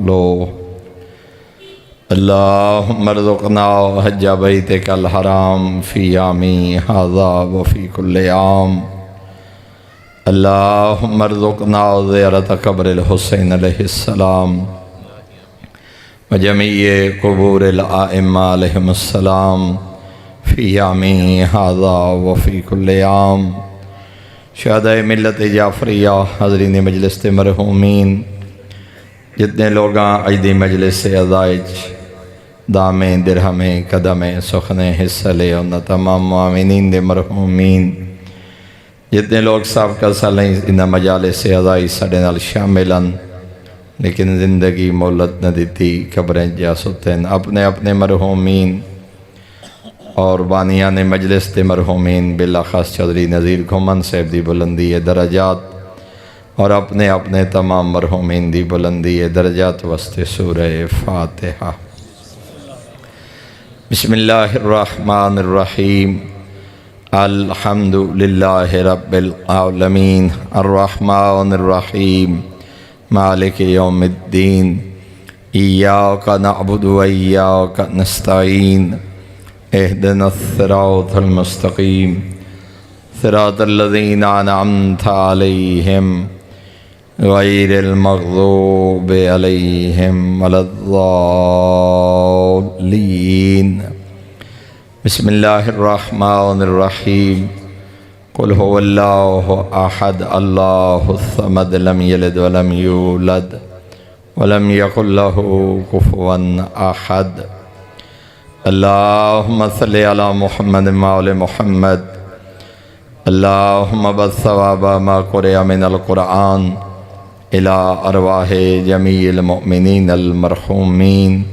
لو اللہم ارزقنا حج بیتک الحرام فی عامی ھذا وفی کل عام اللہم ارزقنا زیارت قبر الحسین علیہ السلام وجمیع قبور الائمہ علیہم السلام فی عامی ھذا وفی کل عام شہدائے ملت جعفریہ حاضرین مجلس مرحومین جتنے لوگاں اجدی مجلس عزائج دامیں درہمیں قدمیں سخنیں حصہ لے ان تمام معاونین دے مرحومین جتنے لوگ سابقہ سالیں ان مجالس عزائج سڑے نال شاملن لیکن زندگی مولت نہ دیتی قبریں جا ستین اپنے اپنے مرحومین اور بانیان مجلس دے مرحومین بالاخص چودھری نذیر گھومن صاحب دی بلندی درجات اور اپنے اپنے تمام مرحومین دی بلندی درجات وسط سورہ فاتحہ بسم اللہ الرحمن الرحیم الحمد للہ رب العالمین الرحمن الرحیم مالک یوم الدین ایاک نعبد و ایاک نستعین اہدنا الصراط المستقیم صراط الذین انعمت علیہم غیر المغضوب علیہم ولا الضالین بسم اللہ الرحمن الرحیم قل هو اللہ احد اللہ الصمد لم یلد ولم یولد ولم یکن له کفوا احد اللہم صلی علی محمد وعلی محمد اللہم بالثواب ما قرئ من القرآن الى ارواح جمیع المؤمنین المرحومین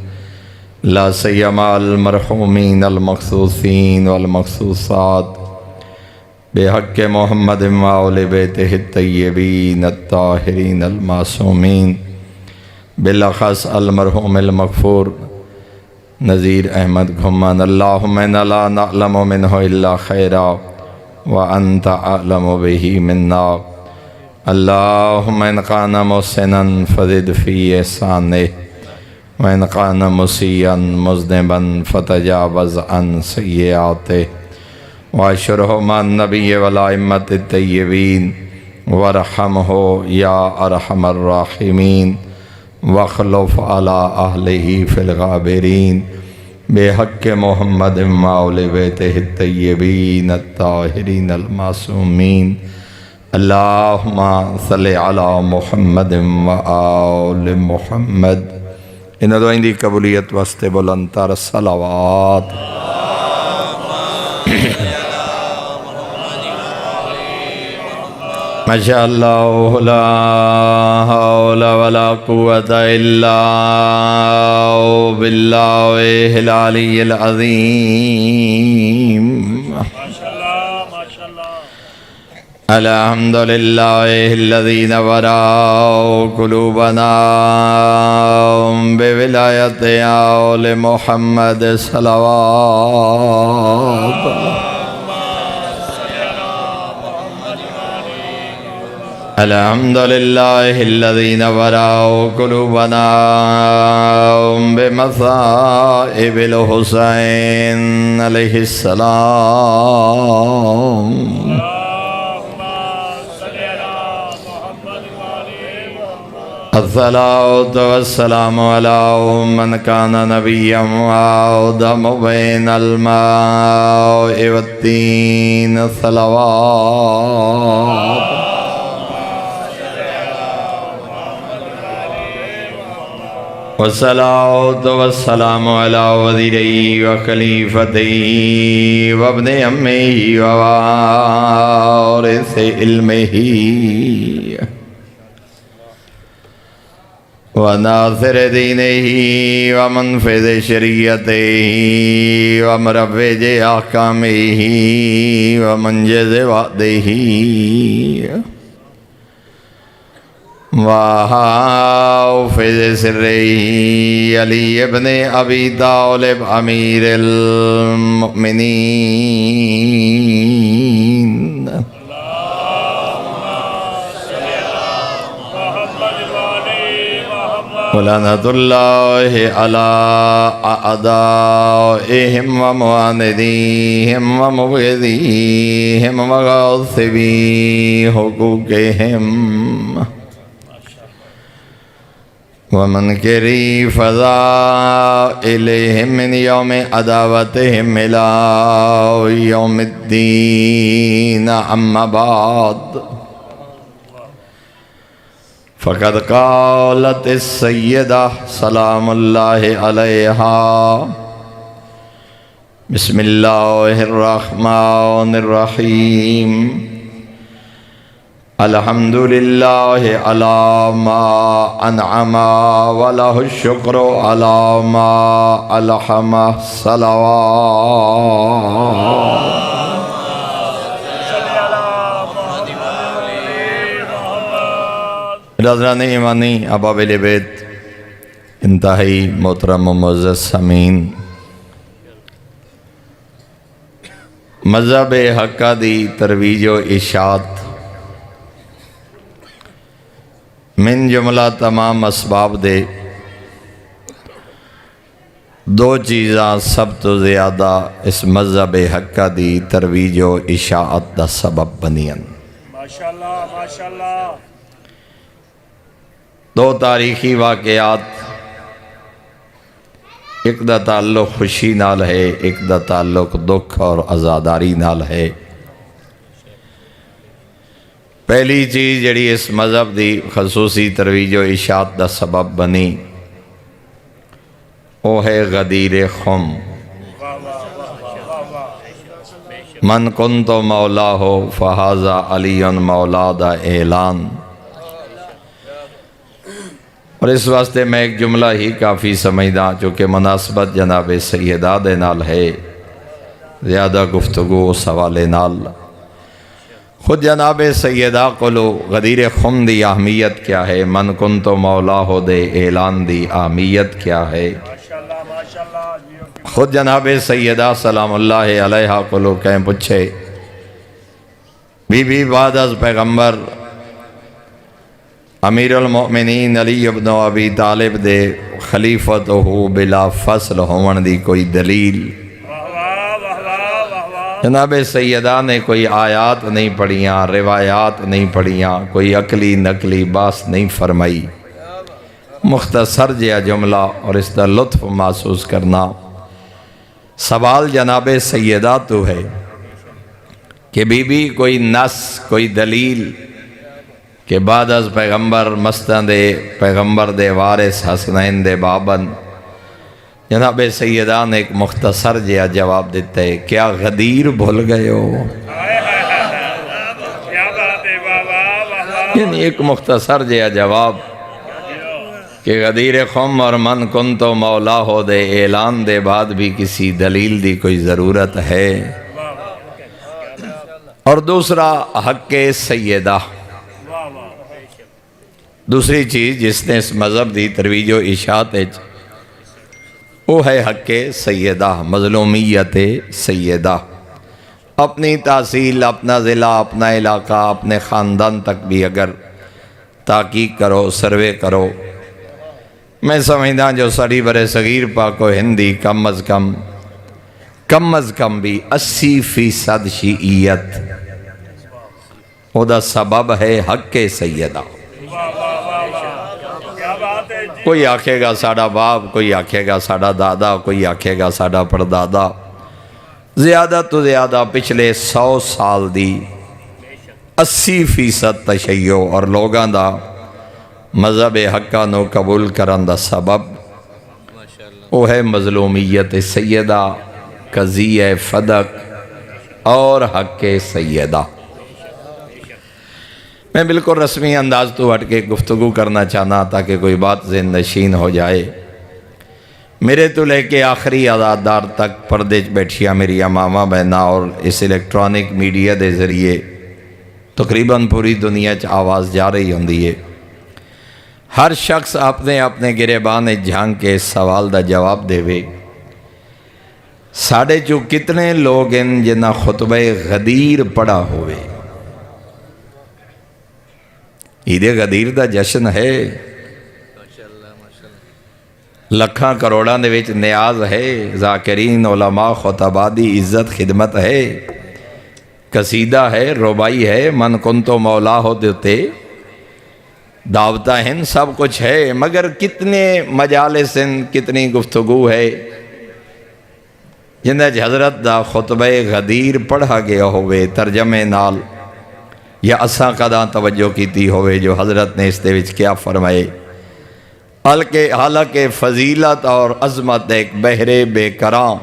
لا سیما المرحومین المخصوصین والمخصوصات بحق محمد وآل بیتہ الطیبین الطاہرین المعصومین بالاخص المرحوم المغفور نذیر احمد گھومن اللہم انا لا نعلم منہ الا خیرا وانت اعلم به منا اللہم ان کان محسنا فزد فی احسانہ وان کان مسیئا مذنبا فتجاوز عن سیئاتہ واشرہ مع النبی والائمۃ الطیبین وارحمہ یا ارحم الراحمین واخلف علی اہلہ فی الغابرین بحق محمد وآل بیتہ الطیبین الطاہرین المعصومین اللہم صلی علی محمد وآل محمد ان دعائیں دی قبولیت واسطے بلند تر صلوات ماشاء اللہ لا حول ولا قوة الا باللہ العلی العظیم الحمدللہ الذی نورا قلوبنا بولایت آل محمد صلوات الحمدللہ الذی نورا قلوبنا بمصائب الحسین علیہ السلام الصلاة والسلام علی من کان نبیا وآدم بین الماء والتین صلوات والصلاة والسلام علی وزیرہ وخلیفتہ وابن عمہ ووارث علمہ وناصر دینہ ومنفذ شریعتہ ومروج احکامہ ومنجز وعدہ وحافظ سرہ علی ابن ابی طالب امیر المؤمنین ولعنة الله على أعدائهم ومعانديهم ومبغضيهم وغاصبي حقوقهم ومنكري فضائلهم من يوم عداوتهم إلى يوم الدين. أما بعد فقد قالت السيدة سلام الله عليها بسم الله الرحمن الرحيم الحمد لله على ما أنعم وله الشكر على ما ألحم. صلوات. برادران ایمانی، احباب بیت، انتہائی محترم و معزز سامعین، مذہب حقہ دی ترویج و اشاعت من جملہ تمام اسباب دے دو چیزاں سب تو زیادہ اس مذہب حقہ دی ترویج و اشاعت دا سبب بنیاں. ماشاءاللہ ماشاءاللہ. دو تاریخی واقعات، ایک دا تعلق خوشی نال ہے، ایک دا تعلق دکھ اور عزاداری نال ہے. پہلی چیز جڑی اس مذہب دی خصوصی ترویج و اشاعت دا سبب بنی وہ ہے غدیر خم. من کنت مولا ہو فہذا علی مولا دا اعلان. اور اس واسطے میں ایک جملہ ہی کافی سمجھدا چونکہ مناسبت جناب سیدہ دے نال ہے، زیادہ گفتگو اس حوالے نال. خود جناب سیدہ قلو غدیر خم دی اہمیت کیا ہے، من کنتو مولا ہو دے اعلان دی اہمیت کیا ہے. خود جناب سیدہ سلام اللہ علیہ قلو کہیں پوچھے بی بی بعد از پیغمبر امیر المؤمنین علی ابن ابی طالب دے خلیفت ہو بلا فصل ہون دی کوئی دلیل؟ جناب سیدہ نے کوئی آیات نہیں پڑھیاں، روایات نہیں پڑھیاں، کوئی عقلی نقلی باس نہیں فرمائی. مختصر جیا جملہ اور اس دا لطف محسوس کرنا. سوال جناب سیدہ تو ہے کہ بی بی کوئی نص، کوئی دلیل کہ بعد از پیغمبر مستند پیغمبر دے وارث حسنین دے بابن. جناب سیدہ نے ایک مختصر جیا جواب دیتا ہے، کیا غدیر بھول گئے ہو؟ یعنی ایک مختصر جیا جواب کہ غدیر خم اور من کنتو مولا ہو دے اعلان دے بعد بھی کسی دلیل دی کوئی ضرورت ہے. اور دوسرا حق سیدہ، دوسری چیز جس نے اس مذہب دی ترویج و اشاعت وہ ہے حق سیدہ، مظلومیت سیدہ. اپنی تحصیل، اپنا ضلع، اپنا علاقہ، اپنے خاندان تک بھی اگر تحقیق کرو، سروے کرو، میں سمجھدا جو ساری برے صغیر پاک و ہندی کم از کم بھی 80% شیعیت او دا سبب ہے حق سیدہ. کوئی آکھے گا ساڑا باپ، کوئی آکھے گا ساڑا دادا، کوئی آکھے گا ساڑا پردادا. زیادہ تو زیادہ پچھلے 100 سال دی 80% تشیع اور لوگاں دا مذہب حقہ نو قبول کرن دا سبب وہ ہے مظلومیت سیدہ، قضیہ فدق اور حق سیدہ. میں بالکل رسمی انداز تو ہٹ کے گفتگو کرنا چاہنا تاکہ کوئی بات ذہن نشین ہو جائے. میرے تو لے کے آخری آزادار تک پردے بیٹھیاں میری امامہ بہنہ اور اس الیکٹرانک میڈیا دے ذریعے تقریباً پوری دنیا آواز جا رہی ہوندی ہے. ہر شخص اپنے گریبان جھانک کے اس سوال دا جواب دے وے، ساڑھے جو کتنے لوگ ہیں جنہ خطبہ غدیر پڑھا ہوئے؟ عید غدیر دا جشن ہے، لکھاں کروڑاں دے وچ نیاز ہے، ذاکرین علماء خطباء دی عزت خدمت ہے، قصیدہ ہے، ربائی ہے، من کنتو مولا ہو دیتے، دعوتہ ہیں، سب کچھ ہے، مگر کتنے مجالس ہیں، کتنی گفتگو ہے جنہیں حضرت دا خطبہ غدیر پڑھا گیا ہوئے ترجمے نال، یا اساں قداں توجہ کیتی ہوئے جو حضرت نے اس دے وچ کیا فرمائے۔ حالانکہ فضیلت اور عظمت ایک بحرے بے کراں،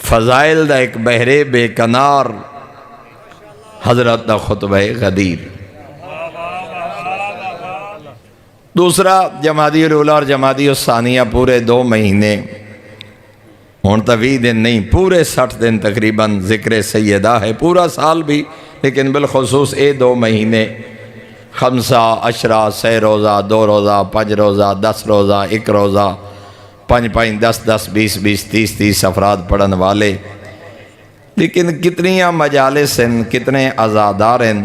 فضائل دا ایک بحرے بے کنار حضرت دا خطبہ غدیر۔ دوسرا جمادی الاولیٰ اور جمادی الثانیہ پورے 2 مہینے، ہون تا 20 دن نہیں، پورے 60 دن تقریباً ذکر سیدہ ہے، پورا سال بھی، لیکن بالخصوص 2 مہینے، 5 عشرہ، 6 روزہ، 2 روزہ، 5 روزہ، 10 روزہ، 1 روزہ، 5 10 10 20 20 30 30 افراد پڑھن والے، لیکن کتنیاں مجالس ہیں، کتنے عزادار ہیں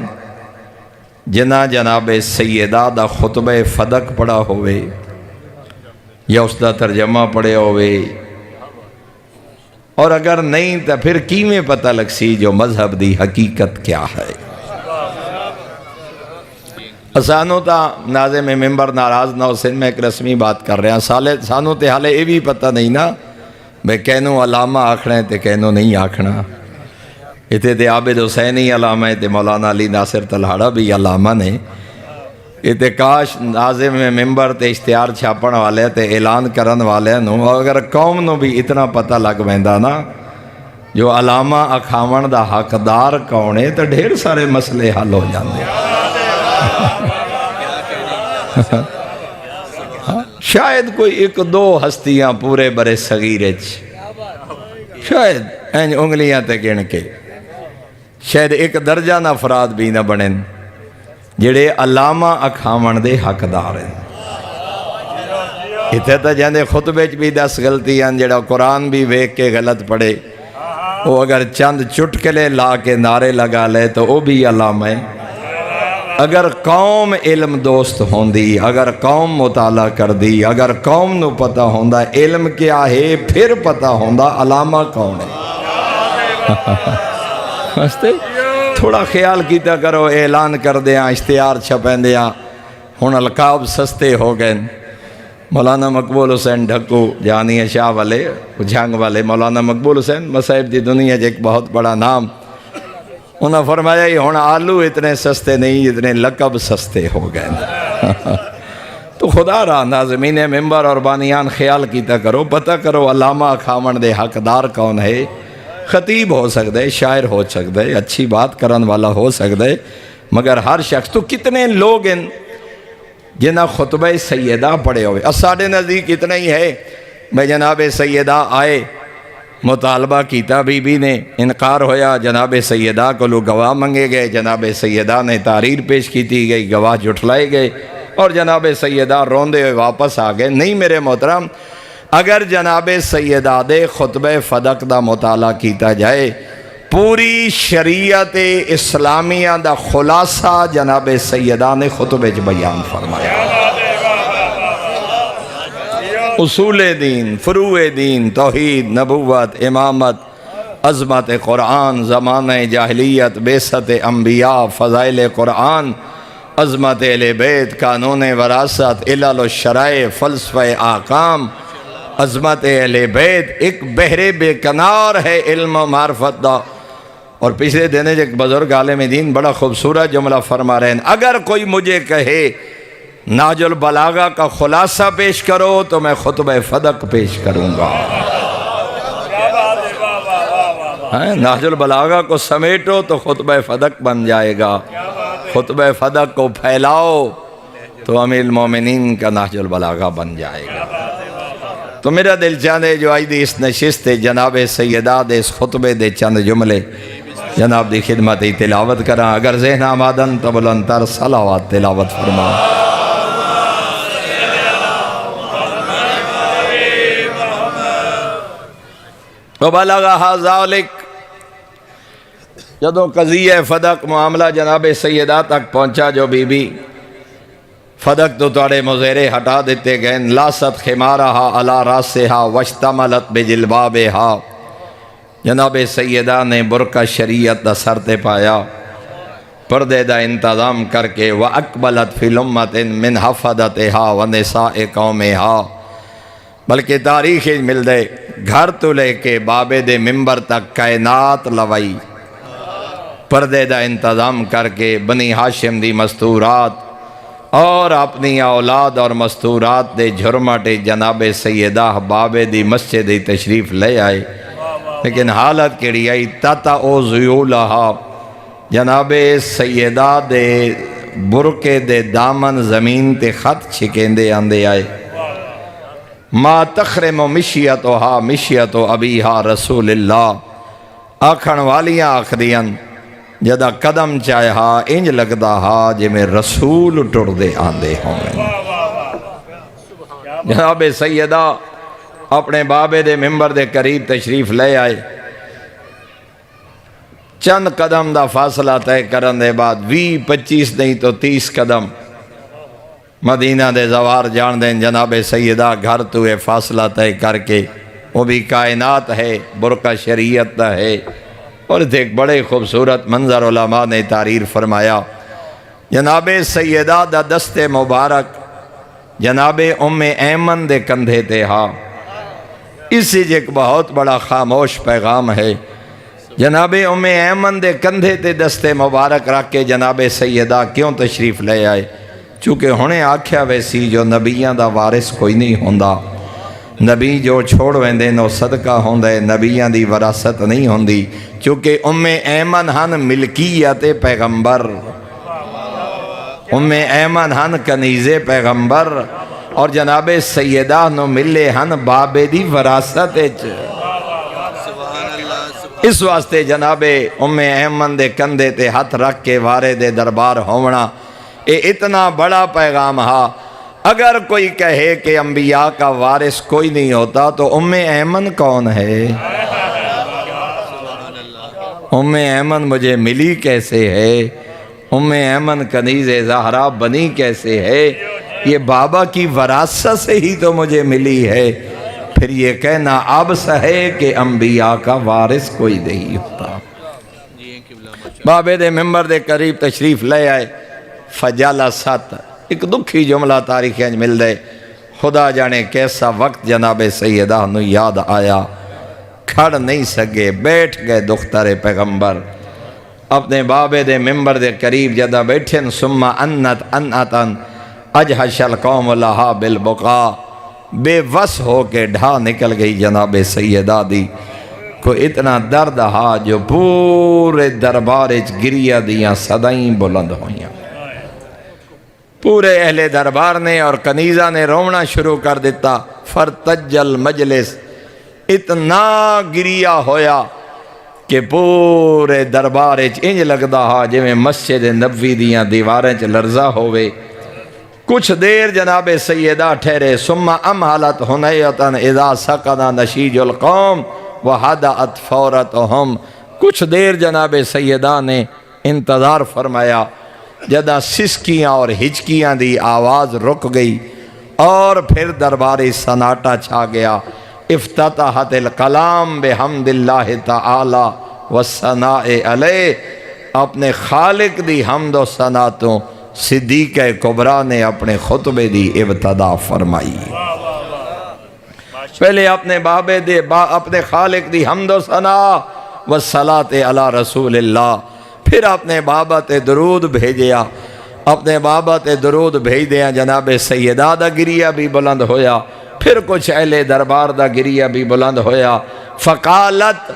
جنہ جناب سیدہ دا خطبہ فدق پڑھا ہوئے یا اس دا ترجمہ پڑھے ہوئے، اور اگر نہیں تو پھر کیویں پتہ لگ سی جو مذہب دی حقیقت کیا ہے۔ سانو تا ناظم ممبر ناراض نہ ہو سن، میں ایک رسمی بات کر رہا ہوں، سانو تے حالے یہ بھی پتہ نہیں نا میں کہنوں علامہ آکھنا ہے تے کہنوں نہیں آکھنا، اتنے تے عابد حسین ہی علامہ ہے تے مولانا علی ناصر تلہاڑا بھی علامہ نے، اتنے کاش ناظم ممبر تے اشتہار چھاپن والے تے اعلان کرن والے نو اگر قوم نو بھی اتنا پتہ لگ ویندا نا جو علامہ اکھاون دا حقدار کون ہے تو ڈھیر سارے مسئلے حل ہو جاندے۔ شاید کوئی 1-2 ہستیاں پورے برے صغیرے شاید اینج انگلیاں تے گن کے شاید 1 درجہ افراد بھی نہ بنیں جڑے علامہ اکھاون دے حقدار ہیں۔ اتھے تا جاندے خطبے بھی 10 غلطیاں، جڑا قرآن بھی ویک کے غلط پڑھے، وہ اگر چند چٹکلے لا کے نعرے لگا لے تو وہ بھی علامہ ہے۔ اگر قوم علم دوست ہوندی، اگر قوم مطالعہ کر دی، اگر قوم نو پتہ ہوندا علم کیا ہے، پھر پتہ ہوندا علامہ کون ہے۔ تھوڑا خیال کیتا کرو، اعلان کر دیاں، اشتہار چھپیں دیاں، ہن القاب سستے ہو گئے۔ مولانا مقبول حسین ڈھکو جہانیہ شاہ والے جھنگ والے، مولانا مقبول حسین مصائب دی دنیا ایک بہت بڑا نام، انہوں نے فرمایا یہ ہن آلو اتنے سستے نہیں جتنے لقب سستے ہو گئے۔ تو خدا را ناظمین ممبر اور بانیان خیال کیتا کرو، پتہ کرو علامہ اکھاون دے حقدار کون ہے۔ خطیب ہو سکتا ہے، شاعر ہو سکتا ہے، اچھی بات کرن والا ہو سکتا ہے، مگر ہر شخص تو کتنے لوگ ہیں جنہ خطبہ سیدہ پڑھے ہوئے۔ ساڑھے نزدیک اتنا ہی ہے، میں جناب سیدہ آئے، مطالبہ کیتا بی بی نے، انکار ہویا، جناب سیدہ کو لوگ گواہ منگے گئے، جناب سیدہ نے تحریر پیش کی گئی، گواہ جھٹلائے گئے، اور جناب سیدہ روندے ہوئے واپس آ گئے۔ نہیں میرے محترم، اگر جناب سیدہ دے خطبہ فدق دا مطالعہ کیتا جائے، پوری شریعت اسلامیہ دا خلاصہ جناب سیدہ نے خطبے چ بیان فرمایا۔ اصول دین، فروع دین، توحید، نبوت، امامت، عظمت قرآن، زمانہ جاہلیت، بعثت انبیاء، فضائل قرآن، عظمت اہل بیت، قانون وراثت، علل الشرائع، فلسفہ احکام، عظمت اہل بیت، ایک بحر بے کنار ہے علم و معرفت دا۔ اور پچھلے دن ایک بزرگ عالم دین بڑا خوبصورت جملہ فرما رہے ہیں، اگر کوئی مجھے کہے نہج البلاغہ کا خلاصہ پیش کرو تو میں خطبہ فدق پیش کروں گا۔ نہج البلاغہ کو سمیٹو تو خطبہ فدق بن جائے گا، خطبہ فدق کو پھیلاؤ تو امیر المومنین کا نہج البلاغہ بن جائے گا۔ تو میرا دل چاہے جو آئی دی اس نشست جناب سیدہ دے اس خطبے دے چند جملے جناب دی خدمت تلاوت کرا، اگر ذہن آمادن تو بلندتر صلوات تلاوت فرما۔ وَبَلَغَهَا ذَلِكَ، جدوں قضیہ فدق معاملہ جناب سیدہ تک پہنچا جو بی بی فدق تو تاڑے مزیرے ہٹا دیتے گئے لاست خمارہا علا راسہا واشتملت بجلبابہا جناب سیدہ نے برقع شریعت دا سرتے پایا پردے دا انتظام کر کے وَأَقْبَلَتْ فِي لُمَّةٍ مِّنْ حَفَدَتِهَا وَنِسَاءِ قَوْمِهَا بلکہ تاریخ مل دے گھر تو لے کے بابے دے ممبر تک کائنات لوائی پردے دا انتظام کر کے بنی ہاشم دی مستورات اور اپنی اولاد اور مستورات دے جھرمٹے جناب سیدہ بابے دی مسجد دی تشریف لے آئے لیکن حالت کیڑی آئی تاتا او زیولہا جناب سیدہ دے برکے دے دامن زمین تے خط چھکیں دے آندے آئے ما تخرم مشیتوہا مشیتو ابیہا رسول اللہ آکھن والیاں آخریاں جدہ قدم چاہا انج لگدا ہا جے میں رسول ٹر دے آندے ہوں جناب سیدہ اپنے بابے دے ممبر دے قریب تشریف لے آئے چند قدم دا فاصلہ طے کرن دے بعد 20-25 نہیں تو 30 قدم مدینہ دے زوار جان دیں جناب سیدہ گھر تو یہ فاصلہ طے کر کے وہ بھی کائنات ہے برقع شریعت دا ہے اور ایک بڑے خوبصورت منظر علماء نے تعریر فرمایا جناب سیدہ دا دست مبارک جناب ام ایمن دے کندھے تے ہا اسی ایک بہت بڑا خاموش پیغام ہے جناب ام ایمن دے کندھے تے دست مبارک رکھ کے جناب سیدہ کیوں تشریف لے آئے چونکہ ہونے آکھیا ویسی جو نبیاں دا وارث کوئی نہیں ہوندہ نبی جو چھوڑ ویندے نو صدقہ ہوندے نبیاں دی وراثت نہیں ہوندی چونکہ ام ایمن ہن ملکیت پیغمبر ام ایمن ہن کنیز پیغمبر اور جناب سیدہ نو ملے ہن بابے دی وراثت اس واسطے جناب ام ایمن دے کندھے تے ہاتھ رکھ کے وارے دے دربار ہونا اے اتنا بڑا پیغام ہا اگر کوئی کہے کہ انبیاء کا وارث کوئی نہیں ہوتا تو ام ایمن کون ہے ام ایمن مجھے ملی کیسے ہے ام ایمن کنیز زہرا بنی کیسے ہے یہ بابا کی وراثت سے ہی تو مجھے ملی ہے پھر یہ کہنا اب ہے کہ انبیاء کا وارث کوئی نہیں ہوتا بابے دے ممبر دے قریب تشریف لے آئے فجالست ایک دکھی جملہ تاریخی انج مل دے خدا جانے کیسا وقت جناب سیدہ نو یاد آیا کھڑ نہیں سکے بیٹھ گئے دختر پیغمبر اپنے بابے دے ممبر دے قریب جدہ بیٹھن ثم انتن اجہش القوم لہا بالبقا بے وس ہو کے ڈھا نکل گئی جناب سیدہ دی کو اتنا درد ہا جو پورے دربارج گریہ دیاں صدائیں بلند ہوئیاں پورے اہل دربار نے اور کنیزہ نے رونا شروع کر دیتا فرتجل مجلس اتنا گریہ ہویا کہ پورے دربارج انج لگدا ہا جے میں مسجد نبوی دیاں دیواریں چ لرزہ ہوئے کچھ دیر جناب سیدہ ٹھہرے ثم امہلت ہنیتن اذا سقنا نشیج القوم وحدعت فورتہم کچھ دیر جناب سیدہ نے انتظار فرمایا جدہ سسکیاں اور ہچکیاں دی آواز رک گئی اور پھر درباری سناٹا چھا گیا افتتحت الکلام بحمد اللہ تعالی والثناء علیہ اپنے خالق دی حمد و ثناتوں صدیق کبریٰ نے اپنے خطبے دی ابتدا فرمائی پہلے اپنے بابے دے اپنے خالق دی حمد و ثناء والصلاة علی رسول اللہ پھر اپنے بابا تے درود بھیجیا اپنے بابا تے درود بھیج دیا جناب سیدہ دا گریہ بھی بلند ہویا پھر کچھ اہل دربار دا گریہ بھی بلند ہویا فقالت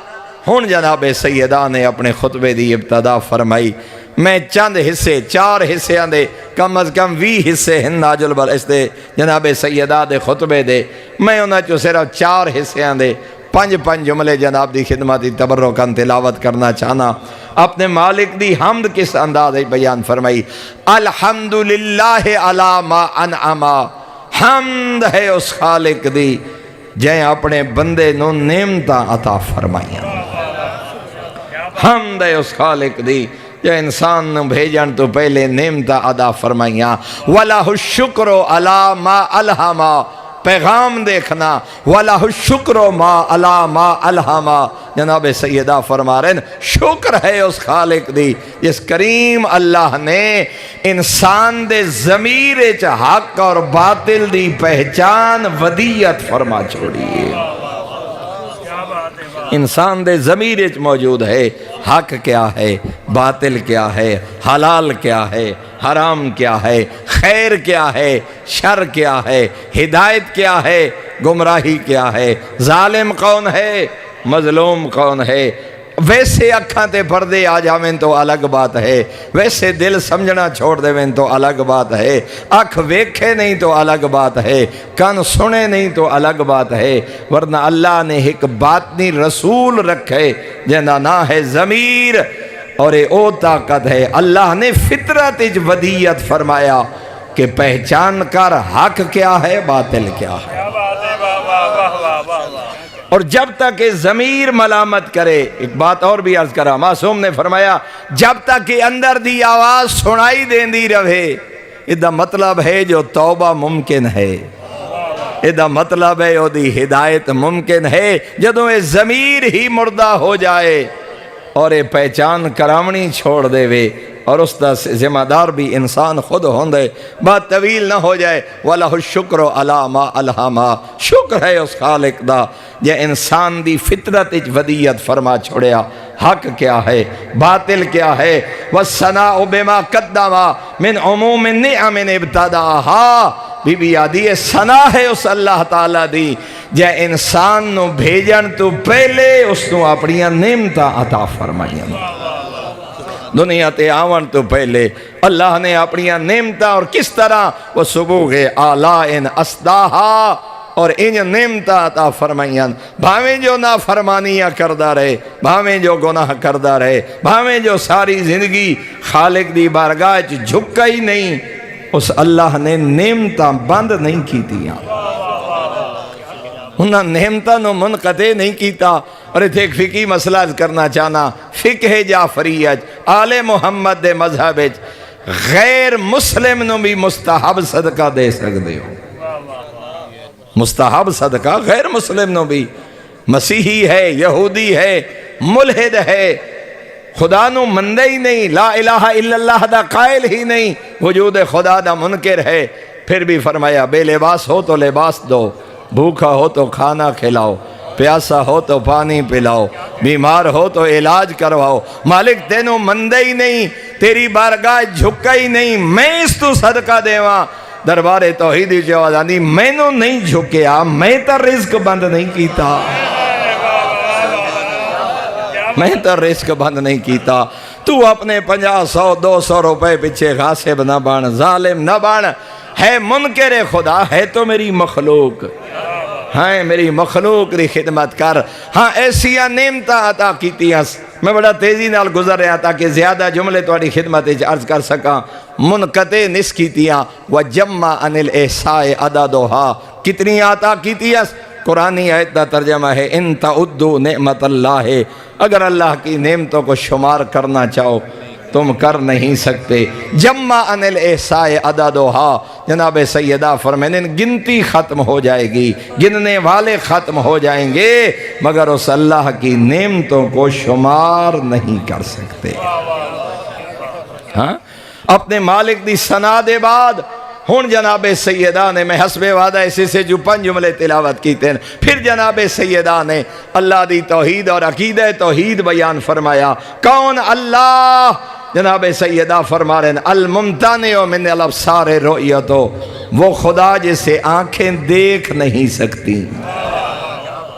ہن جناب سیدہ نے اپنے خطبے دی ابتدا فرمائی میں چند حصے 4 حصے دے کم از کم 20 حصے ہیں ناج البلاغہ دے جناب سیدہ دے خطبے دے میں انہاں چو صرف 4 حصے دے 5 جملے جناب دی خدمتی تبرکاً تلاوت کرنا چاہنا اپنے مالک دی حمد کس انداز بیان فرمائی الحمدللہ علی ما انعما حمد ہے اس خالق دی جائیں اپنے بندے نو نعمتاں عطا فرمائیاں حمد ہے اس خالق دی جو انسان نو بھیجن تو پہلے نعمت ادا فرمائیاں وَلَهُ الشُّكْرُ عَلَى مَا أَلْهَمَا پیغام دیکھنا وَلَهُ الشُّكْرُ مَا عَلَى مَا أَلْهَمَا جناب سیدہ فرما رہے ہیں شکر ہے اس خالق دی جس کریم اللہ نے انسان دے ضمیر وچ حق اور باطل دی پہچان ودیت فرما چھوڑی ہے انسان دے ضمیر وچ موجود ہے حق کیا ہے باطل کیا ہے حلال کیا ہے حرام کیا ہے خیر کیا ہے شر کیا ہے ہدایت کیا ہے گمراہی کیا ہے ظالم کون ہے مظلوم کون ہے ویسے اکھاں تے پردے آ جاویں تو الگ بات ہے ویسے دل سمجھنا چھوڑ دیں تو الگ بات ہے اکھ ویکھے نہیں تو الگ بات ہے کان سنے نہیں تو الگ بات ہے ورنہ اللہ نے ایک باطنی رسول رکھے جنہا نا ہے ضمیر اور او طاقت ہے اللہ نے فطرت اج ودیت فرمایا کہ پہچان کر حق کیا ہے باطل کیا ہے اور جب تک کہ ضمیر ملامت کرے ایک بات اور بھی عرض کرا معصوم نے فرمایا جب تک کہ اندر دی آواز سنائی دین دی رہے ادھا مطلب ہے جو توبہ ممکن ہے ادھا مطلب ہے او دی ہدایت ممکن ہے جدوں اے ضمیر ہی مردہ ہو جائے اور اے پہچان کرامنی چھوڑ دے وے اور اس دا ذمہ دار بھی انسان خود ہوندے بات طویل نہ ہو جائے وَلَهُ الشُّكْرُ عَلَى مَا أَلْهَمَا شکر ہے اس خالق دا یہ انسان دی فطرت اچ ودیت فرما چھوڑیا حق کیا ہے باطل کیا ہے وَالسَّنَاءُ بِمَا قَدَّمَا مِنْ عُمُومِ النِّعَمِ ابْتَدَاهَا بی بی آدھی ثنا ہے اس اللہ تعالیٰ دی جے انسان نو بھیجن تو پہلے اس نو اپنیاں نعمتاں عطا فرمائیاں دنیا تے آون تو پہلے اللہ نے اپنیاں نعمتاں اور کس طرح وہ صبوغ آلائن اسداہا اور ان نعمتاں عطا فرمائیاں بھاویں جو نافرمانیاں کردہ رہے بھاویں جو گناہ کردہ رہے بھاویں جو ساری زندگی خالق دی بارگاہ جھکا ہی نہیں اس اللہ نے نعمتاں بند نہیں کیتیاں انہاں نعمتاں نو منقطع نہیں کیتا اور ایک فقہی مسئلہ کرنا چاہنا فقہ جعفریت آل محمد دے مذہب غیر مسلم نو بھی مستحب صدقہ دے سکتے ہو مستحب صدقہ غیر مسلم نو بھی مسیحی ہے یہودی ہے ملحد ہے خدا نو مندے ہی نہیں لا الہ الا اللہ دا قائل ہی نہیں وجود خدا دا منکر ہے پھر بھی فرمایا بے لباس ہو تو لباس دو بھوکا ہو تو کھانا کھلاؤ پیاسا ہو تو پانی پلاؤ بیمار ہو تو علاج کرواؤ مالک تینوں مندے ہی نہیں تیری بارگاہ جھکا ہی نہیں میں اس تو صدقہ دیواں دربار توحیدی جواز آنی میں نو نہیں جھکیا میں تا رزق بند نہیں کیتا میں تا رزق بند نہیں کیتا تو اپنے 50-100-200 روپے پچھے غاصب نہ بان ظالم نہ بان ہے منکر خدا ہے تو میری مخلوق ہاں میری مخلوق دی خدمت کر ہاں ایسیاں نعمتاں عطا کیتیاں میں بڑا تیزی نال گزر رہا تاکہ زیادہ جملے تواڈی خدمت وچ عرض کر سکاں منقطع نس کیتیاں وجمع عن الاحصاء عددها کتنی عطا کیتیاں قرآنی آیت دا ترجمہ ہے ان تعدوا نعمت اللہ اگر اللہ کی نعمتوں کو شمار کرنا چاہو تم کر نہیں سکتے جمع عن الاحصاء عددها جناب سیدہ فرمائیں گنتی ختم ہو جائے گی گننے والے ختم ہو جائیں گے مگر اس اللہ کی نعمتوں کو شمار نہیں کر سکتے ہاں اپنے مالک دی ثنا دے بعد ہون جناب سیدہ نے میں حسب وعدہ ایسے سے جو 5 جملے تلاوت کیتے ہیں پھر جناب سیدہ نے اللہ دی توحید اور عقیدہ توحید بیان فرمایا کون اللہ جناب سیدہ فرما رہے ہیں الممتنع من الابصار رؤیتو وہ خدا جسے آنکھیں دیکھ نہیں سکتی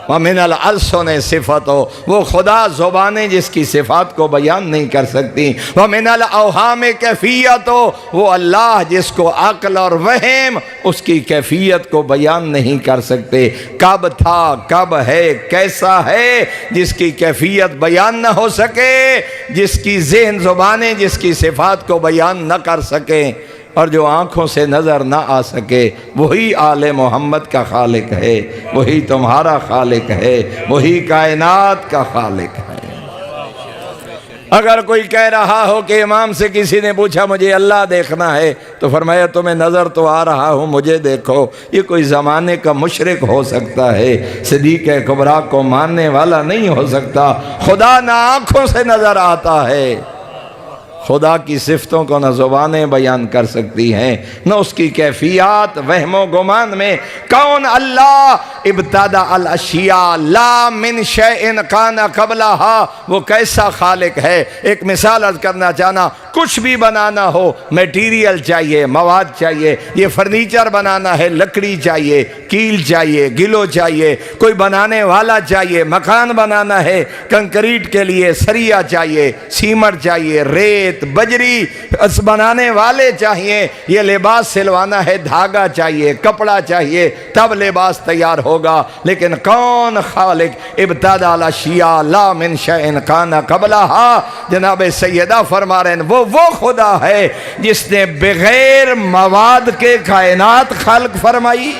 وَمِنَ الْأَلْسُنِ صِفَتُ وہ خدا زبانیں جس کی صفات کو بیان نہیں کر سکتی وَمِنَ الْأَوْحَامِ کیفیتُ وہ اللہ جس کو عقل اور وہم اس کی کیفیت کو بیان نہیں کر سکتے کب تھا کب ہے کیسا ہے جس کی کیفیت بیان نہ ہو سکے جس کی ذہن زبانیں جس کی صفات کو بیان نہ کر سکیں اور جو آنکھوں سے نظر نہ آ سکے وہی آل محمد کا خالق ہے وہی تمہارا خالق ہے وہی کائنات کا خالق ہے اگر کوئی کہہ رہا ہو کہ امام سے کسی نے پوچھا مجھے اللہ دیکھنا ہے تو فرمایا تمہیں نظر تو آ رہا ہوں مجھے دیکھو، یہ کوئی زمانے کا مشرک ہو سکتا ہے، صدیق کبریٰ کو ماننے والا نہیں ہو سکتا۔ خدا نہ آنکھوں سے نظر آتا ہے، خدا کی صفتوں کو نہ زبانیں بیان کر سکتی ہیں نہ اس کی کیفیات وہم و گمان میں۔ کون اللہ ابتدأ الاشیاء لا من شیء کان قبلہا، وہ کیسا خالق ہے۔ ایک مثال عرض کرنا چاہنا، کچھ بھی بنانا ہو میٹیریل چاہیے، مواد چاہیے، یہ فرنیچر بنانا ہے لکڑی چاہیے، کیل چاہیے، گلو چاہیے، کوئی بنانے والا چاہیے، مکان بنانا ہے کنکریٹ کے لیے سریا چاہیے، سیمنٹ چاہیے، ریت بجری اس بنانے والے چاہیے، یہ لباس سلوانا ہے دھاگا چاہیے، کپڑا چاہیے، تب لباس تیار ہوگا۔ لیکن کون خالق ابتدأ الاشیاء لا من شیء کان قبلہا، جناب سیدہ فرما رہے ہیں وہ خدا ہے جس نے بغیر مواد کے کائنات خلق فرمائی۔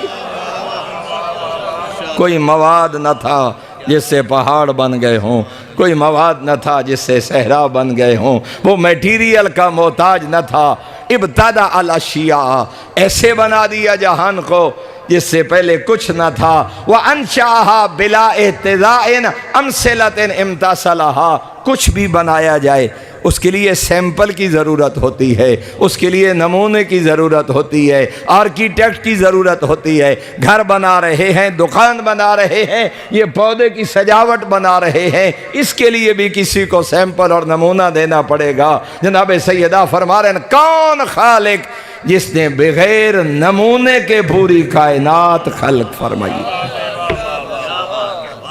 کوئی مواد نہ تھا جس سے پہاڑ بن گئے ہوں، کوئی مواد نہ تھا جس سے صحرا بن گئے ہوں، وہ میٹیریل کا محتاج نہ تھا۔ ابتدأ الاشیاء، ایسے بنا دیا جہان کو جس سے پہلے کچھ نہ تھا۔ وَأَنشَأَهَا بِلَا اِحْتِذَاءٍ أَمْثِلَةٍ امْتَثَلَهَا، کچھ بھی بنایا جائے اس کے لیے سیمپل کی ضرورت ہوتی ہے، اس کے لیے نمونے کی ضرورت ہوتی ہے، آرکیٹیکٹ کی ضرورت ہوتی ہے۔ گھر بنا رہے ہیں، دکان بنا رہے ہیں، یہ پودے کی سجاوٹ بنا رہے ہیں، اس کے لیے بھی کسی کو سیمپل اور نمونہ دینا پڑے گا۔ جناب سیدہ فرما رہے ہیں کون خالق جس نے بغیر نمونے کے پوری کائنات خلق فرمائی۔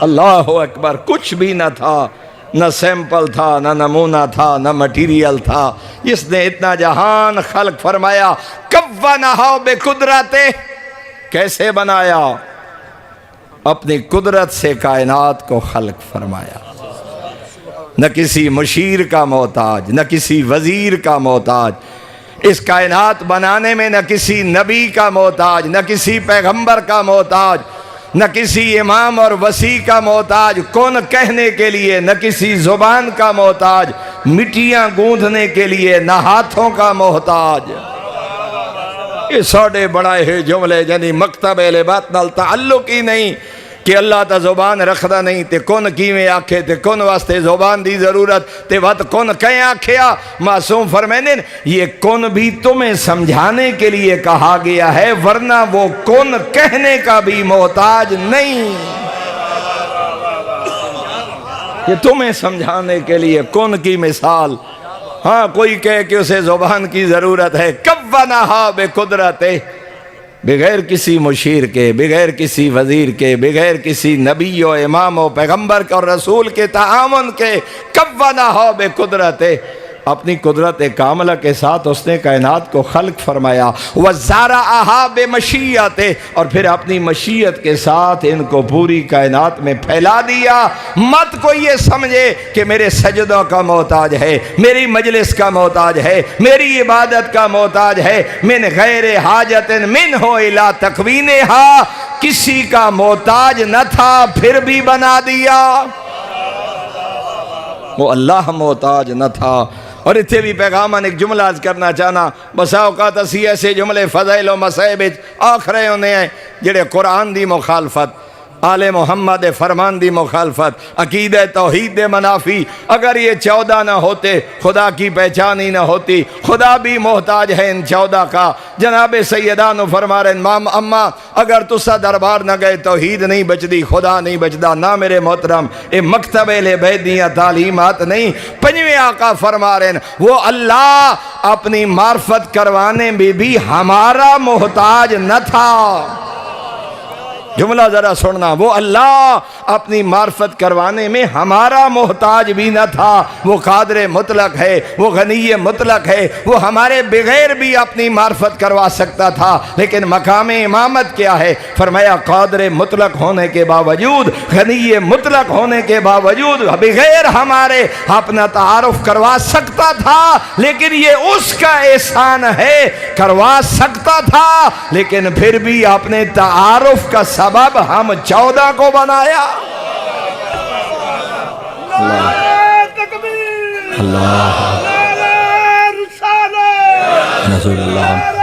اللہ اکبر، کچھ بھی نہ تھا، نہ سیمپل تھا، نہ نمونہ تھا، نہ مٹیریل تھا، جس نے اتنا جہان خلق فرمایا۔ کونہا بقدرتہ، کیسے بنایا؟ اپنی قدرت سے کائنات کو خلق فرمایا، نہ کسی مشیر کا محتاج، نہ کسی وزیر کا محتاج، اس کائنات بنانے میں نہ کسی نبی کا محتاج، نہ کسی پیغمبر کا محتاج، نہ کسی امام اور وسیع کا محتاج، کون کہنے کے لیے، نہ کسی زبان کا محتاج، مٹیاں گوندھنے کے لیے نہ ہاتھوں کا محتاج۔ یہ ساڑھے بڑھائے ہوئے جملے یعنی مکتب اہل بات نال تعلق ہی نہیں کہ اللہ تا زبان رکھدا نہیں تے کون کیویں آکھے تے کون واسطے زبان دی ضرورت تے وقت کون کہیں آکھیا۔ معصوم فرمائیں یہ کون بھی تمہیں سمجھانے کے لیے کہا گیا ہے، ورنہ وہ کون کہنے کا بھی محتاج نہیں۔ یہ تمہیں سمجھانے کے لیے کون کی مثال، ہاں کوئی کہے کہ اسے زبان کی ضرورت ہے۔ کونہا بقدرتہ، بغیر کسی مشیر کے، بغیر کسی وزیر کے، بغیر کسی نبی و امام و پیغمبر اور رسول کے تعاون کے، کونہا بقدرتہ، اپنی قدرت کاملہ کے ساتھ اس نے کائنات کو خلق فرمایا۔ وَزَرَعَهَا بِمَشِیَّتِهِ، اور پھر اپنی مشیت کے ساتھ ان کو پوری کائنات میں پھیلا دیا۔ مت کوئی یہ سمجھے کہ میرے سجدوں کا محتاج ہے، میری مجلس کا محتاج ہے، میری عبادت کا محتاج ہے۔ من غیر حاجت منہ الی تکوینہا، کسی کا محتاج نہ تھا پھر بھی بنا دیا۔ وہ اللہ محتاج نہ تھا۔ اور اتھے بھی پیغامان ایک جملہ عرض کرنا چاہنا، بسا اوقات اسی ایسے جملے فضائل و مسائب آکھ رہے ہونے ہیں جڑے قرآن دی مخالفت، آل محمد فرمان دی مخالفت، عقیدہ توحید دے منافی۔ اگر یہ 14 نہ ہوتے خدا کی پہچان ہی نہ ہوتی، خدا بھی محتاج ہے ان 14 کا۔ جناب سیدانو فرما رہے ہیں اما اگر تسا دربار نہ گئے توحید نہیں بچدی، خدا نہیں بچدا۔ نہ میرے محترم، اے مکتب اہل بیت دیاں تعلیمات نہیں۔ پنجویں آقا فرما رہے ہیں وہ اللہ اپنی معرفت کروانے میں بھی ہمارا محتاج نہ تھا۔ جملہ ذرا سننا، وہ اللہ اپنی معرفت کروانے میں ہمارا محتاج بھی نہ تھا۔ وہ قادر مطلق ہے، وہ غنی مطلق ہے، وہ ہمارے بغیر بھی اپنی معرفت کروا سکتا تھا۔ لیکن مقام امامت کیا ہے؟ فرمایا قادر مطلق ہونے کے باوجود، غنی مطلق ہونے کے باوجود بغیر ہمارے اپنا تعارف کروا سکتا تھا۔ لیکن یہ اس کا احسان ہے، کروا سکتا تھا لیکن پھر بھی اپنے تعارف کا سبب ہم 14 کو بنایا۔ اللہ رسول اللہ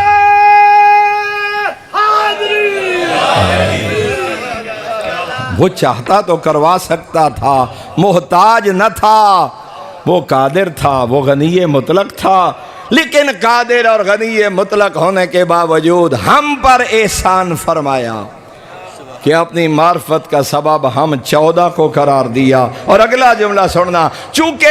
وہ چاہتا تو کروا سکتا تھا، محتاج نہ تھا، وہ قادر تھا، وہ غنی مطلق تھا، لیکن قادر اور غنی مطلق ہونے کے باوجود ہم پر احسان فرمایا کہ اپنی معرفت کا سبب ہم 14 کو قرار دیا۔ اور اگلا جملہ سننا، چونکہ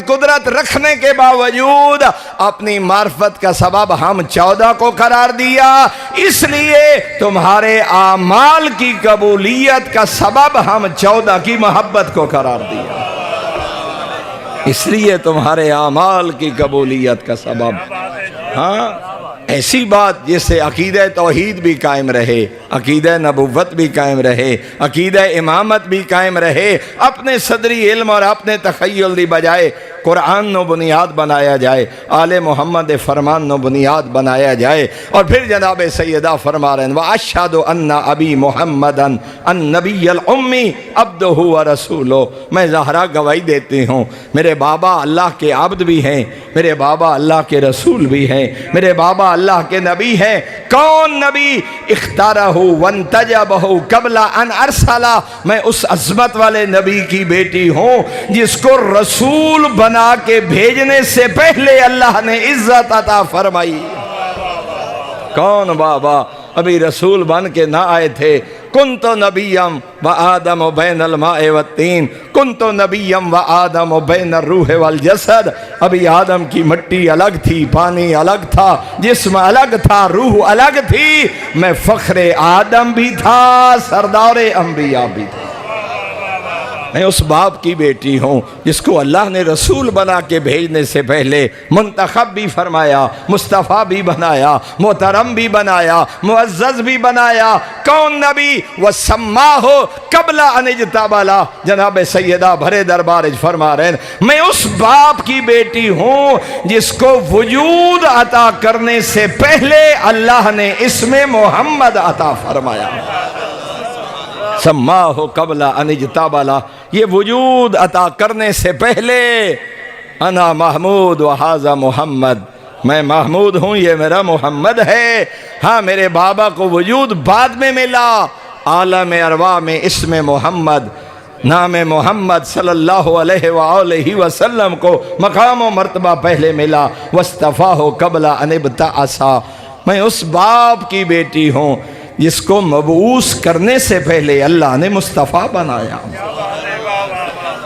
قدرت رکھنے کے باوجود اپنی معرفت کا سبب ہم 14 کو قرار دیا، اس لیے تمہارے اعمال کی قبولیت کا سبب ہم 14 کی محبت کو قرار دیا، اس لیے تمہارے اعمال کی قبولیت کا سبب۔ ہاں، ایسی بات جس سے عقیدہ توحید بھی قائم رہے، عقیدہ نبوت بھی قائم رہے، عقیدہ امامت بھی قائم رہے، اپنے صدری علم اور اپنے تخیل دی بجائے قرآن نو بنیاد بنایا جائے، آل محمد فرمان نو بنیاد بنایا جائے۔ اور پھر جناب سیدہ فرما رہے ہیں وَأَشْهَدُ أَنَّ أَبِي مُحَمَّدًا النَّبِيَّ الْأُمِّي عَبْدُهُ وَرَسُولُهُ، میں زہرا گواہی دیتی ہوں میرے بابا اللہ کے عبد بھی ہیں، میرے بابا اللہ کے رسول بھی ہیں، میرے بابا اللہ کے نبی ہیں۔ کون نبی؟ اختارہ وانتجبہ قبل ان ارسلہ، میں اس عظمت والے نبی کی بیٹی ہوں جس کو رسول بنا کے بھیجنے سے پہلے اللہ نے عزت عطا فرمائی۔ کون بابا؟ ابھی رسول بن کے نہ آئے تھے۔ کنت نبیم و آدم بین الماء والتین، کنت نبیم و آدم بین الروح والجسد، ابھی آدم کی مٹی الگ تھی، پانی الگ تھا، جسم الگ تھا، روح الگ تھی، میں فخر آدم بھی تھا، سردار انبیاء بھی تھا۔ میں اس باپ کی بیٹی ہوں جس کو اللہ نے رسول بنا کے بھیجنے سے پہلے منتخب بھی فرمایا، مصطفیٰ بھی بنایا، محترم بھی بنایا، معزز بھی بنایا۔ کون نبی؟ وَسَمَّاهُ قَبْلَ أَنِ اجْتَبَى لَهُ، جناب سیدہ بھرے دربار فرما رہے ہیں میں اس باپ کی بیٹی ہوں جس کو وجود عطا کرنے سے پہلے اللہ نے اسم محمد عطا فرمایا۔ سماہ قبل ان اجتبى لہ، یہ وجود عطا کرنے سے پہلے انا محمود وہذا محمد، میں محمود ہوں، یہ میرا محمد ہے۔ ہاں، میرے بابا کو وجود بعد میں ملا، عالم ارواح میں اسم محمد، نام محمد صلی اللہ علیہ وآلہ وسلم کو مقام و مرتبہ پہلے ملا۔ واصطفاہ قبل ان ابتعث، میں اس باپ کی بیٹی ہوں جس کو مبعوث کرنے سے پہلے اللہ نے مصطفیٰ بنایا،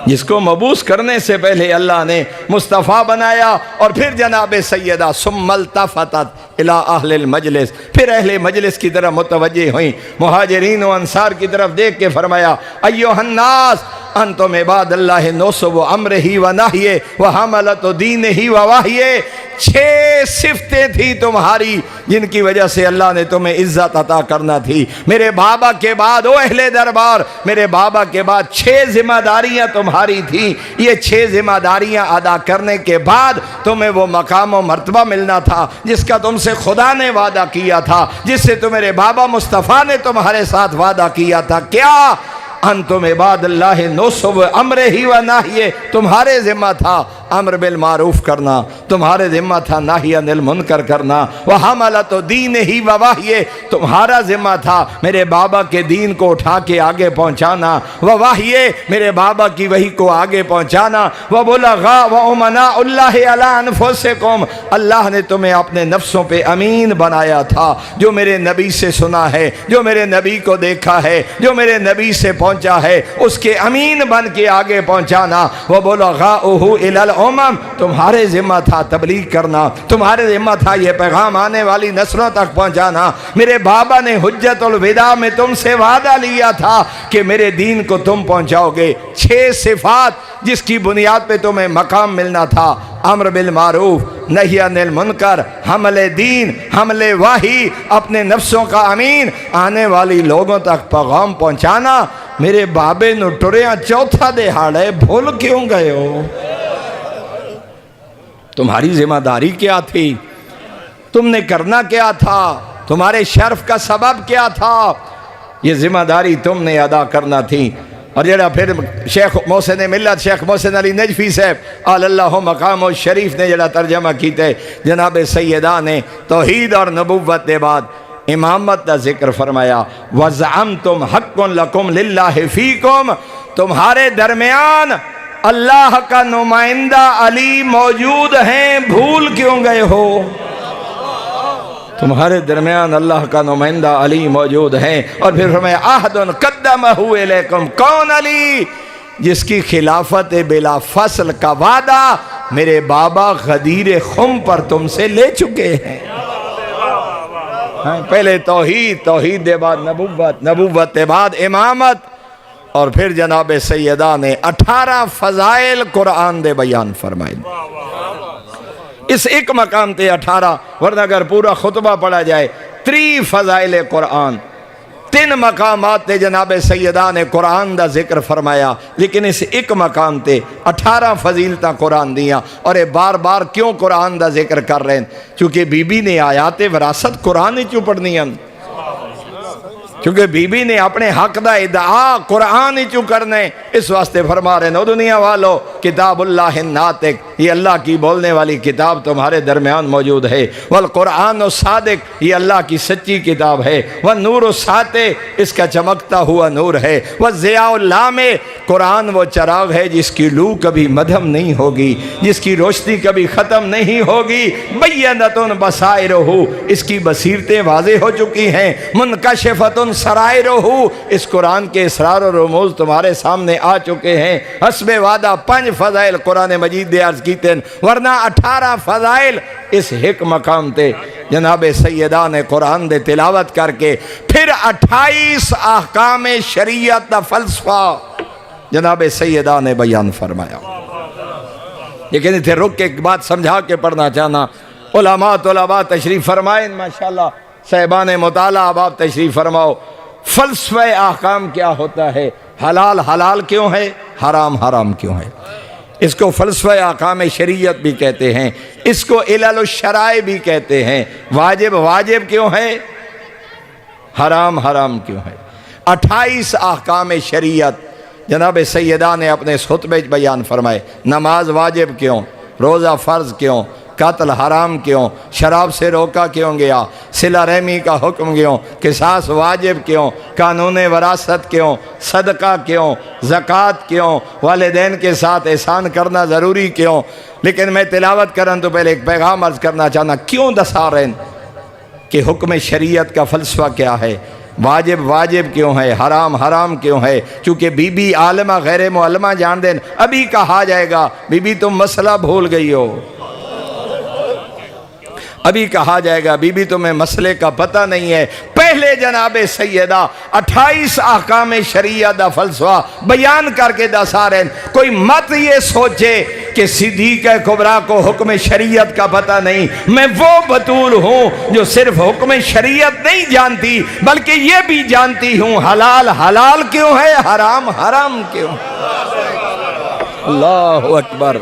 جس کو مبعوث کرنے سے پہلے اللہ نے مصطفیٰ بنایا۔ اور پھر جناب سیدہ ثم التفتت الی اہل المجلس، پھر اہل مجلس کی طرف متوجہ ہوئیں، مہاجرین و انصار کی طرف دیکھ کے فرمایا ایھا الناس انتم عباد اللہ نصب امرہ و نہیہ و حملۃ دینہ و وحیہ، 6 صفتیں تھی تمہاری جن کی وجہ سے اللہ نے تمہیں عزت عطا کرنا تھی۔ میرے بابا کے بعد، او اہل دربار، میرے بابا کے بعد 6 ذمہ داریاں تمہاری تھیں، یہ 6 ذمہ داریاں ادا کرنے کے بعد تمہیں وہ مقام و مرتبہ ملنا تھا جس کا تم سے خدا نے وعدہ کیا تھا، جس سے تمہارے بابا مصطفیٰ نے تمہارے ساتھ وعدہ کیا تھا۔ کیا؟ انتم عباد اللہ نصب امرہ و نہیہ، تمہارے ذمہ تھا امر بالمعروف کرنا، تمہارے ذمہ تھا نہی عن المنکر کرنا، وحملۃ دینہ و وحیہ، تمہارا ذمہ تھا میرے بابا کے دین کو اٹھا کے آگے پہنچانا، وحیہ، میرے بابا کی وحی کو آگے پہنچانا، وبلغا وامناء اللہ علی انفسکم، اللہ نے تمہیں اپنے نفسوں پہ امین بنایا تھا، جو میرے نبی سے سنا ہے، جو میرے نبی کو دیکھا ہے، جو میرے نبی سے پہنچا ہے، اس کے امین بن کے آگے پہنچانا۔ وبلغاؤہ الی الامم، تمہارے ذمہ تھا تبلیغ کرنا، تمہارے ذمہ تھا یہ پیغام آنے والی نسلوں تک پہنچانا۔ میرے بابا نے حجت الوداع میں تم سے وعدہ لیا تھا کہ میرے دین کو تم پہنچاؤ گے۔ 6 صفات جس کی بنیاد پہ تمہیں مقام ملنا تھا، امر بالمعروف، نہی عن المنکر، حمل دین، حمل وحی، اپنے نفسوں کا امین، آنے والی لوگوں تک پیغام پہنچانا۔ میرے بابے نو ٹریاں چوتھا دہاڑ ہے، بھول کیوں گئے ہو؟ تمہاری ذمہ داری کیا تھی؟ تم نے کرنا کیا تھا؟ تمہارے شرف کا سبب کیا تھا؟ یہ ذمہ داری تم نے ادا کرنا تھی۔ اور جڑا پھر شیخ محسن ملت شیخ محسن علی نجفی صاحب آل اللہ مقام الشریف نے جڑا ترجمہ کیتے جناب سیدہ نے توحید اور نبوت دے بعد امامت دا ذکر فرمایا وَزَعَمْتُمْ حَقٌّ لَكُمْ لِلَّهِ فِيكُمْ تمہارے درمیان اللہ کا نمائندہ علی موجود ہیں بھول کیوں گئے ہو؟ تمہارے درمیان اللہ کا نمائندہ علی موجود ہیں۔ اور پھر فرمایا عہد قدمہ الیکم کون علی؟ جس کی خلافت بلا فصل کا وعدہ میرے بابا غدیر خم پر تم سے لے چکے ہیں۔ پہلے توحید دے بعد نبوت دے بعد امامت، اور پھر جناب سیدہ نے 18 فضائل قرآن دے بیان فرمائے۔ اس ایک مقام تے 18، ورنہ اگر پورا خطبہ پڑھا جائے 3 فضائل قرآن، 3 مقامات تے جناب سیدہ نے قرآن دا ذکر فرمایا، لیکن اس ایک مقام تے 18 فضیلتاں قرآن دیاں۔ اور یہ بار بار کیوں قرآن دا ذکر کر رہے ہیں؟ چونکہ بی بی نے آیات وراثت قرآن ہی چوں پڑھنی ہیں، کیونکہ بی بی نے اپنے حق دا ادعا قرآن ہی چوں کرنے، اس واسطے فرما رہے ہیں دنیا والو کتاب اللہ الناطق، یہ اللہ کی بولنے والی کتاب تمہارے درمیان موجود ہے، والقرآن الصادق، یہ اللہ کی سچی کتاب ہے، والنور الساطع، اس کا چمکتا ہوا نور ہے، والضیاء اللامع، قرآن وہ چراغ ہے جس کی لو کبھی مدھم نہیں ہوگی، جس کی روشنی کبھی ختم نہیں ہوگی، بینۃ بصائرہ، اس کی بصیرتیں واضح ہو چکی ہیں، منکشفۃ سرائرہ، اس قرآن کے اسرار و رموز تمہارے سامنے آ چکے ہیں۔ حسب وعدہ 5 فضائل قرآن مجید دے عرض کیتے ہیں، ورنہ 18 فضائل اس ایک مقام تے جناب سیدہ نے قرآن دے تلاوت کر کے پھر 28 احکام شریعت دا فلسفہ جناب سیدہ نے بیان فرمایا۔ لیکن اتھے رک کے ایک بات سمجھا کے پڑھنا چاہنا، علماء طلباء تشریف فرمائیں ماشاءاللہ، صاحبان مطالعہ اب آپ تشریف فرماؤ۔ فلسفہ احکام کیا ہوتا ہے؟ حلال حلال کیوں ہے؟ حرام حرام کیوں ہے؟ اس کو فلسفہ احکام شریعت بھی کہتے ہیں، اس کو علل الشرائع بھی کہتے ہیں۔ واجب واجب کیوں ہے؟ حرام حرام کیوں ہے؟ 28 احکام شریعت جناب سیدہ نے اپنے اس خطبے بیان فرمائے۔ نماز واجب کیوں؟ روزہ فرض کیوں؟ قتل حرام کیوں؟ شراب سے روکا کیوں گیا؟ صلہ رحمی کا حکم کیوں؟ قصاص واجب کیوں؟ قانون وراثت کیوں؟ صدقہ کیوں؟ زکوٰۃ کیوں؟ والدین کے ساتھ احسان کرنا ضروری کیوں؟ لیکن میں تلاوت کرن تو پہلے ایک پیغام عرض کرنا چاہنا، کیوں دسا رہے ہیں کہ حکم شریعت کا فلسفہ کیا ہے؟ واجب واجب کیوں ہے؟ حرام حرام کیوں ہے؟ چونکہ بی بی عالمہ غیر معلمہ جان دیں، ابھی کہا جائے گا بی بی تم مسئلہ بھول گئی ہو، ابھی کہا جائے گا بی بی تمہیں مسئلے کا پتہ نہیں ہے۔ پہلے جناب سیدہ 28 احکام شریعت دا فلسفہ بیان کر کے دسا رہے ہیں۔ کوئی مت یہ سوچے کہ صدیقہ کبریٰ کو حکم شریعت کا پتہ نہیں، میں وہ بطول ہوں جو صرف حکم شریعت نہیں جانتی بلکہ یہ بھی جانتی ہوں حلال حلال کیوں ہے، حرام حرام کیوں۔ اللہ اکبر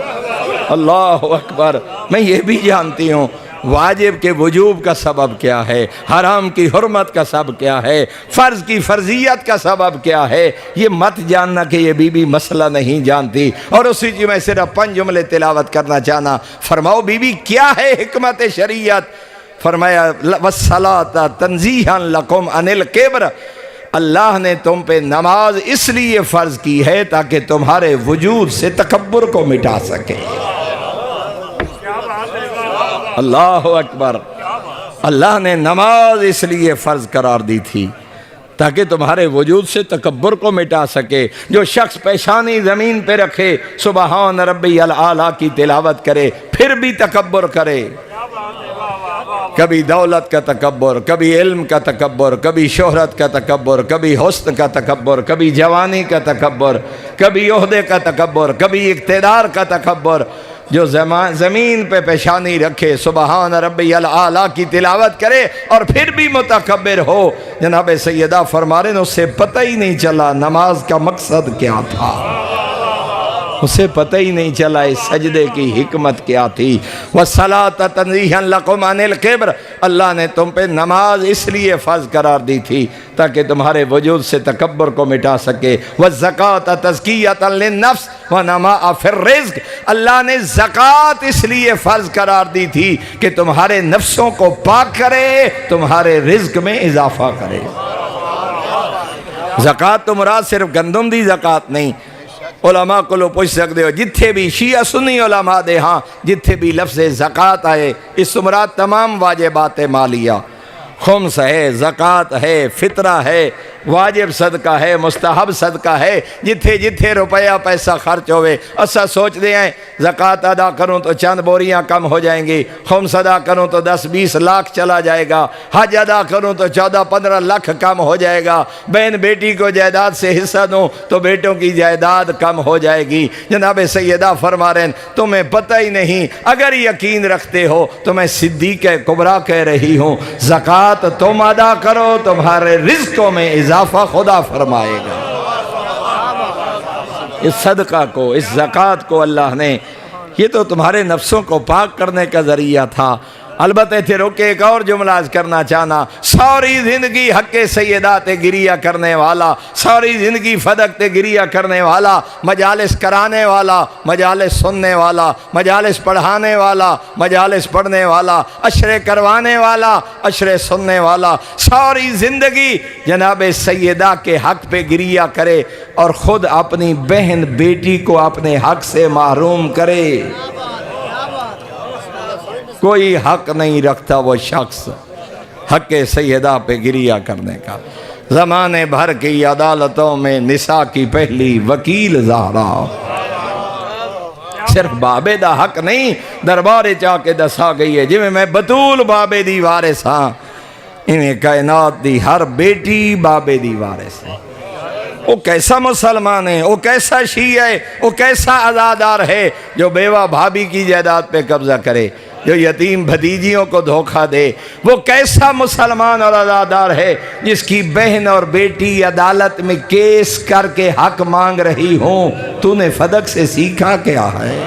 اللہ اکبر، میں یہ بھی جانتی ہوں واجب کے وجوب کا سبب کیا ہے، حرام کی حرمت کا سبب کیا ہے، فرض کی فرضیت کا سبب کیا ہے۔ یہ مت جاننا کہ یہ بی بی مسئلہ نہیں جانتی۔ اور اسی میں صرف 5 جملے تلاوت کرنا چاہنا، فرماؤ بی بی کیا ہے حکمت شریعت؟ فرمایا وَالصَّلَاةَ تَنزِيهًا لَكُمْ عَنِ الْكِبْرِ، اللہ نے تم پہ نماز اس لیے فرض کی ہے تاکہ تمہارے وجود سے تکبر کو مٹا سکے۔ اللہ اکبر، اللہ نے نماز اس لیے فرض قرار دی تھی تاکہ تمہارے وجود سے تکبر کو مٹا سکے۔ جو شخص پیشانی زمین پہ رکھے سبحان ربی الاعلیٰ کی تلاوت کرے پھر بھی تکبر کرے، کبھی دولت کا تکبر، کبھی علم کا تکبر، کبھی شہرت کا تکبر، کبھی حسن کا تکبر، کبھی جوانی کا تکبر، کبھی عہدے کا تکبر، کبھی اقتدار کا تکبر، جو زمین پہ پیشانی رکھے سبحان ربی الاعلیٰ کی تلاوت کرے اور پھر بھی متکبر ہو، جناب سیدہ فرما رہے ہیں اس سے پتہ ہی نہیں چلا نماز کا مقصد کیا تھا۔ اسے پتہ ہی نہیں چلا اس سجدے کی حکمت کیا تھی۔ وَالصَّلَاةَ تَنزِيهًا لَكُمْ عَنِ الْكِبْرِ، اللہ نے تم پہ نماز اس لیے فرض قرار دی تھی تاکہ تمہارے وجود سے تکبر کو مٹا سکے۔ وَالزَّكَاةَ تَزْكِيَّةً لِلنَّفْسِ وَنَمَاءَ فِي الرِّزْقِ، اللہ نے زکوٰۃ اس لیے فرض قرار دی تھی کہ تمہارے نفسوں کو پاک کرے، تمہارے رزق میں اضافہ کرے۔ زکوٰۃ تو مراد صرف گندم دی زکوٰۃ نہیں، علماء کو لو پوچھ سکتے ہو جتھے بھی شیعہ سنی علماء دے ہاں جتھے بھی لفظ زکوٰۃ آئے اس سے مراد تمام واجبات مالیہ، خمس ہے، زکوٰۃ ہے، فطرہ ہے، واجب صدقہ ہے، مستحب صدقہ ہے، جتھے جتھے روپیہ پیسہ خرچ ہوئے۔ اسا سوچ دے ہیں زکوٰۃ ادا کروں تو چند بوریاں کم ہو جائیں گی، خمس ادا کروں تو 10-20 لاکھ چلا جائے گا، حج ادا کروں تو 14-15 لاکھ کم ہو جائے گا، بہن بیٹی کو جائیداد سے حصہ دوں تو بیٹوں کی جائیداد کم ہو جائے گی۔ جناب سیدہ فرما رہے ہیں تمہیں پتہ ہی نہیں، اگر یقین رکھتے ہو تو میں صدیق کبریٰ کہہ رہی ہوں زکوٰۃ تم ادا کرو تمہارے رزقوں میں اضافہ خدا فرمائے گا۔ اس صدقہ کو، اس زکوٰۃ کو اللہ نے، یہ تو تمہارے نفسوں کو پاک کرنے کا ذریعہ تھا۔ البتہ تھے روکے ایک اور جملہ آج کرنا چاہنا، ساری زندگی حق سیدات گریہ کرنے والا، ساری زندگی فدق گریہ کرنے والا، مجالس کرانے والا، مجالس سننے والا، مجالس پڑھانے والا، مجالس پڑھنے والا، عشرے کروانے والا، عشرے سننے والا، ساری زندگی جناب سیدہ کے حق پہ گریہ کرے اور خود اپنی بہن بیٹی کو اپنے حق سے محروم کرے، کوئی حق نہیں رکھتا وہ شخص حق سیدہ پہ گریہ کرنے کا۔ زمانے بھر کی عدالتوں میں نساء کی پہلی وکیل زہرا، صرف بابے دا حق نہیں دربارے چاہ کے دسا گئی ہے، جی میں بطول بابے دی وارث ہاں، انہیں کائنات دی ہر بیٹی بابے دی وارث ہے۔ وہ کیسا مسلمان ہے، وہ کیسا شیعہ ہے، وہ کیسا عزادار ہے جو بیوہ بھابی کی جائیداد پہ قبضہ کرے، جو یتیم بھتیجیوں کو دھوکہ دے، وہ کیسا مسلمان اور عزادار ہے جس کی بہن اور بیٹی عدالت میں کیس کر کے حق مانگ رہی ہوں۔ تو نے فدق سے سیکھا کیا ہے؟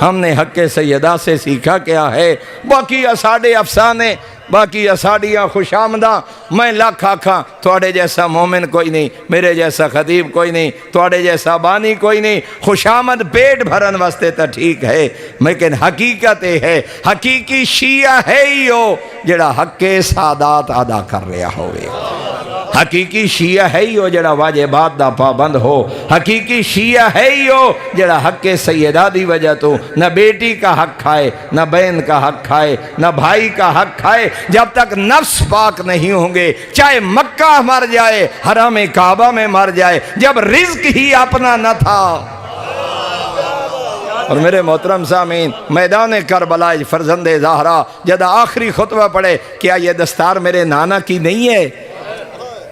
ہم نے حق سیدہ سے سیکھا کیا ہے؟ باقی اساڑے افسانے، باقی اساڑیاں خوش آمداں، میں لاکھ آکھاں تھوڑے جیسا مومن کوئی نہیں، میرے جیسا خطیب کوئی نہیں، تھوڑے جیسا بانی کوئی نہیں، خوش آمد پیٹ بھرن واسطے تا ٹھیک ہے، لیکن حقیقت ہے حقیقی شیعہ ہے ہی ہو جڑا حق سادات ادا کر رہا ہوئے، حقیقی شیعہ ہے ہی ہو جڑا واجبات دا پابند ہو، حقیقی شیعہ ہے ہی ہو جڑا حق سیدہ دی وجہ تو نہ بیٹی کا حق کھائے، نہ بہن کا حق کھائے، نہ بھائی کا حق کھائے۔ جب تک نفس پاک نہیں ہوں گے، چاہے مکہ مر جائے، حرم کعبہ میں مر جائے، جب رزق ہی اپنا نہ تھا۔ اور میرے محترم سامعین، میدان کربلا فرزند زہرا جب آخری خطبہ پڑھے، کیا یہ دستار میرے نانا کی نہیں ہے؟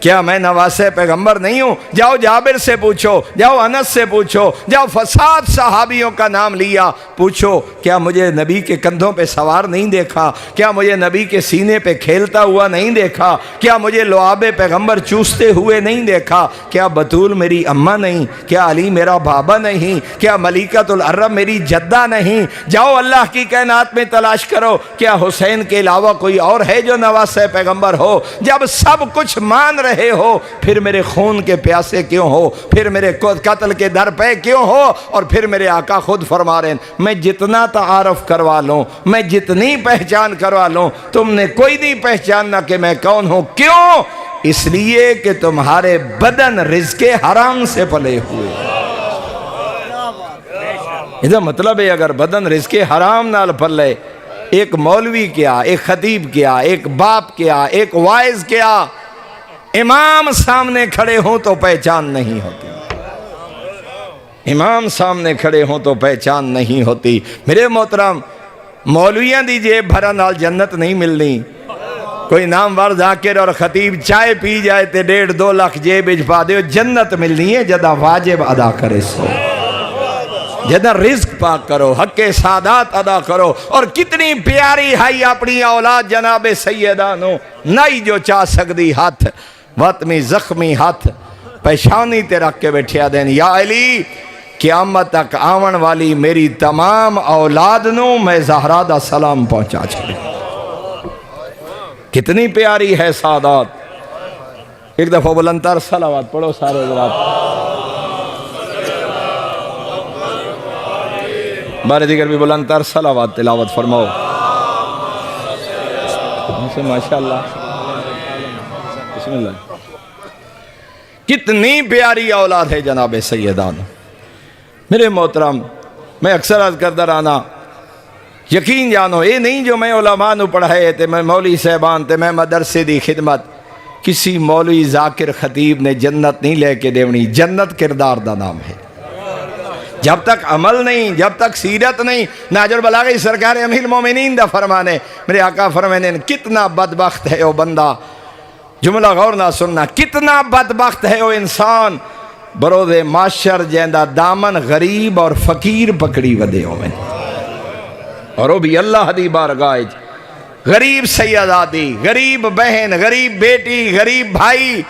کیا میں نواسے پیغمبر نہیں ہوں؟ جاؤ جابر سے پوچھو، جاؤ انس سے پوچھو، جاؤ فساد صحابیوں کا نام لیا، پوچھو کیا مجھے نبی کے کندھوں پہ سوار نہیں دیکھا؟ کیا مجھے نبی کے سینے پہ کھیلتا ہوا نہیں دیکھا؟ کیا مجھے لعاب پیغمبر چوستے ہوئے نہیں دیکھا؟ کیا بطول میری اماں نہیں؟ کیا علی میرا بابا نہیں؟ کیا ملیکۃ العرب میری جدہ نہیں؟ جاؤ اللہ کی کائنات میں تلاش کرو، کیا حسین کے علاوہ کوئی اور ہے جو نواسے پیغمبر ہو؟ جب سب کچھ مان رہے ہو پھر میرے خون کے پیاسے کیوں ہو؟ پھر میرے قتل کے در پہ کیوں ہو؟ اور پھر میرے آقا خود فرما رہے ہیں میں جتنا تعارف کروا لوں، میں جتنی پہچان کروا لوں، تم نے کوئی نہیں پہچاننا کہ میں کون ہوں۔ کیوں؟ اس لیے کہ تمہارے بدن رزق حرام سے پلے ہوئے۔ یہ مطلب ہے اگر بدن رزق حرام نال پلے، ایک مولوی کیا، ایک خطیب کیا، ایک باپ کیا، ایک وائز کیا، امام سامنے کھڑے ہوں تو پہچان نہیں ہوتی، امام سامنے کھڑے ہوں تو پہچان نہیں ہوتی۔ میرے محترم، مولویاں دی جیب بھرا نال جنت نہیں ملنی۔ کوئی نامور ذاکر اور خطیب چائے پی جائے تے 1.5-2 لاکھ جیب اجپا دے، جنت ملنی ہے جدہ واجب ادا کرے سو، جدہ رزق پاک کرو، حق سادات ادا کرو۔ اور کتنی پیاری ہے اپنی اولاد جناب سیدہ نو، نہیں جو چاہ سکتی ہاتھ وطمی زخمی ہاتھ پیشانی تے رکھ کے بیٹھیا دین، یا علی قیامت تک آون والی میری تمام اولاد نو میں زہرا دا سلام پہنچا چھڑے. کتنی پیاری ہے سعادات. ایک دفعہ بلندتر صلوات پڑھو سارے حضرات. بارے دیگر بھی بلندتر صلوات تلاوت فرماؤ. ماشاءاللہ بسم اللہ. کتنی پیاری اولاد ہے جناب سیدان. میرے محترم میں اکثر عرض کردہ رہنا یقین جانو یہ نہیں جو میں علماء نو پڑھائے تے میں مولوی صاحبان تے میں مدرسے دی خدمت کسی مولوی ذاکر خطیب نے جنت نہیں لے کے دیونی. جنت کردار دا نام ہے. جب تک عمل نہیں جب تک سیرت نہیں. نہج البلاغہ سرکار امیر المومنین دا فرمانے میرے آقا فرمانے کتنا بدبخت ہے وہ بندہ. جملہ غور نہ سننا. کتنا بدبخت ہے وہ انسان بروز معاشر جیندہ دامن غریب اور فقیر پکڑی ودے ہوئے اور وہ بھی اللہ دی بارگاہ. غریب سیدادی غریب بہن غریب بیٹی غریب بھائی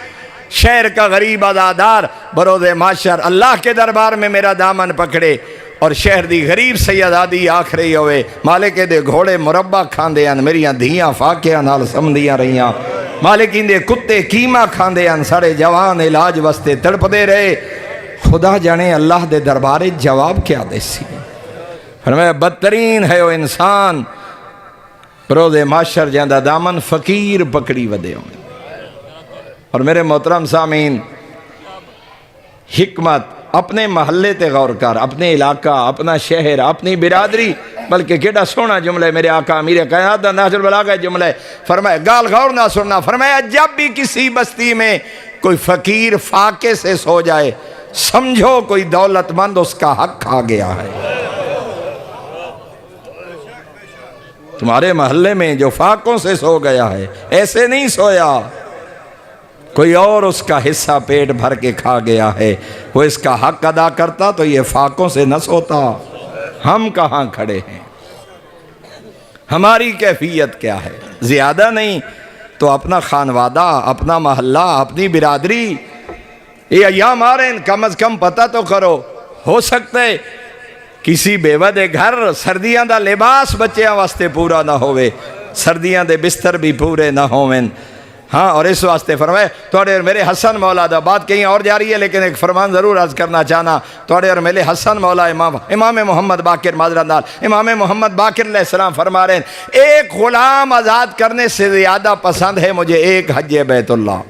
شہر کا غریب عزادار بروز معاشر اللہ کے دربار میں میرا دامن پکڑے اور شہر دی غریب سیدادی آکھ رہی ہوئے مالکے دے گھوڑے مربع کھاندے ہیں میریاں دھیاں فاقیاں نال سمدیاں رہیاں. مالکین دے کتے کیمہ کھاندے ہیں سارے جوان علاج وستے تڑپ دے رہے. خدا جانے اللہ دے دربارے جواب کیا دے سی. فرمایا بدترین ہے وہ انسان بروز معاشر جاندہ دامن فقیر پکڑی ودے ہوئے. اور میرے محترم سامعین حکمت اپنے محلے تے غور کر. اپنے علاقہ اپنا شہر اپنی برادری بلکہ کیڑا سونا جملہ میرے آقا امیر کائنات دا نہج البلاغہ جملہ فرمایا گال غور نہ سننا. فرمایا جب بھی کسی بستی میں کوئی فقیر فاقے سے سو جائے سمجھو کوئی دولت مند اس کا حق کھا گیا ہے. تمہارے محلے میں جو فاقوں سے سو گیا ہے ایسے نہیں سویا. کوئی اور اس کا حصہ پیٹ بھر کے کھا گیا ہے. وہ اس کا حق ادا کرتا تو یہ فاقوں سے نہ سوتا. ہم کہاں کھڑے ہیں. ہماری کیفیت کیا ہے. زیادہ نہیں تو اپنا خانوادہ اپنا محلہ اپنی برادری یہ ایام آ رہے ہیں کم از کم پتہ تو کرو. ہو سکتا ہے کسی بیوہ دے گھر سردیاں دا لباس بچیاں واسطے پورا نہ ہوئے سردیاں دے بستر بھی پورے نہ ہوئیں. ہاں اور اس واسطے فرمائے توڑے اور میرے حسن مولا دا بات کہیں اور جاری ہے لیکن ایک فرمان ضرور عرض کرنا چاہنا. توڑے اور میرے حسن مولا امام محمد باقر معذرت نال امام محمد باقر علیہ السلام فرما رہے ہیں ایک غلام آزاد کرنے سے زیادہ پسند ہے مجھے ایک حج بیت اللہ.